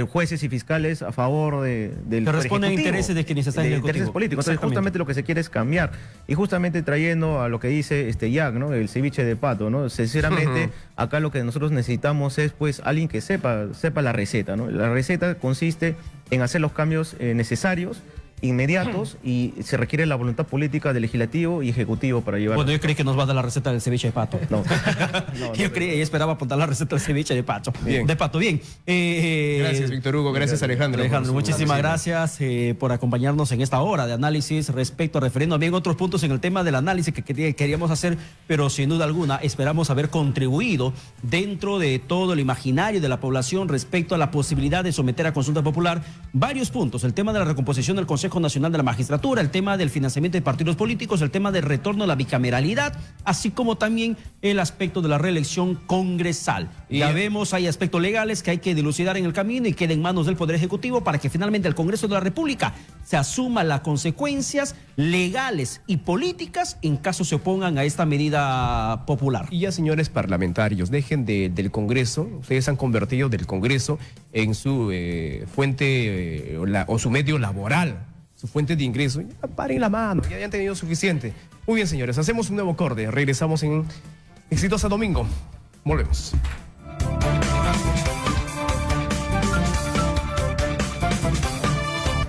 jueces y fiscales a favor del que responden a Ejecutivo, intereses de quienes están en el intereses Ejecutivo. políticos. Entonces, justamente lo que se quiere es cambiar. Y justamente trayendo a lo que dice Jack, ¿no? El ceviche de pato, ¿no? Sinceramente, acá lo que nosotros necesitamos es pues alguien que sepa la receta, ¿no? La receta consiste en hacer los cambios necesarios, inmediatos, y se requiere la voluntad política del legislativo y ejecutivo para llevar. Bueno, yo creí que nos va a dar la receta del ceviche de pato. No. Yo esperaba apuntar la receta del ceviche de pato. Bien. De pato, bien. Gracias, Víctor Hugo. Gracias, Alejandro. Alejandro, muchísimas gracias por acompañarnos en esta hora de análisis respecto al referéndum. Bien, otros puntos en el tema del análisis que queríamos hacer, pero sin duda alguna esperamos haber contribuido dentro de todo el imaginario de la población respecto a la posibilidad de someter a consulta popular varios puntos. El tema de la recomposición del Consejo Nacional de la Magistratura, el tema del financiamiento de partidos políticos, el tema del retorno a la bicameralidad, así como también el aspecto de la reelección congresal. Ya vemos, hay aspectos legales que hay que dilucidar en el camino y queda en manos del Poder Ejecutivo para que finalmente el Congreso de la República se asuma las consecuencias legales y políticas en caso se opongan a esta medida popular. Y ya, señores parlamentarios, dejen del Congreso. Ustedes han convertido del Congreso en su fuente o su medio laboral, su fuente de ingreso. Ya paren la mano, ya han tenido suficiente. Muy bien, señores, hacemos un nuevo corte. Regresamos en Exitosa Domingo. Volvemos.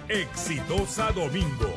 Exitosa Domingo.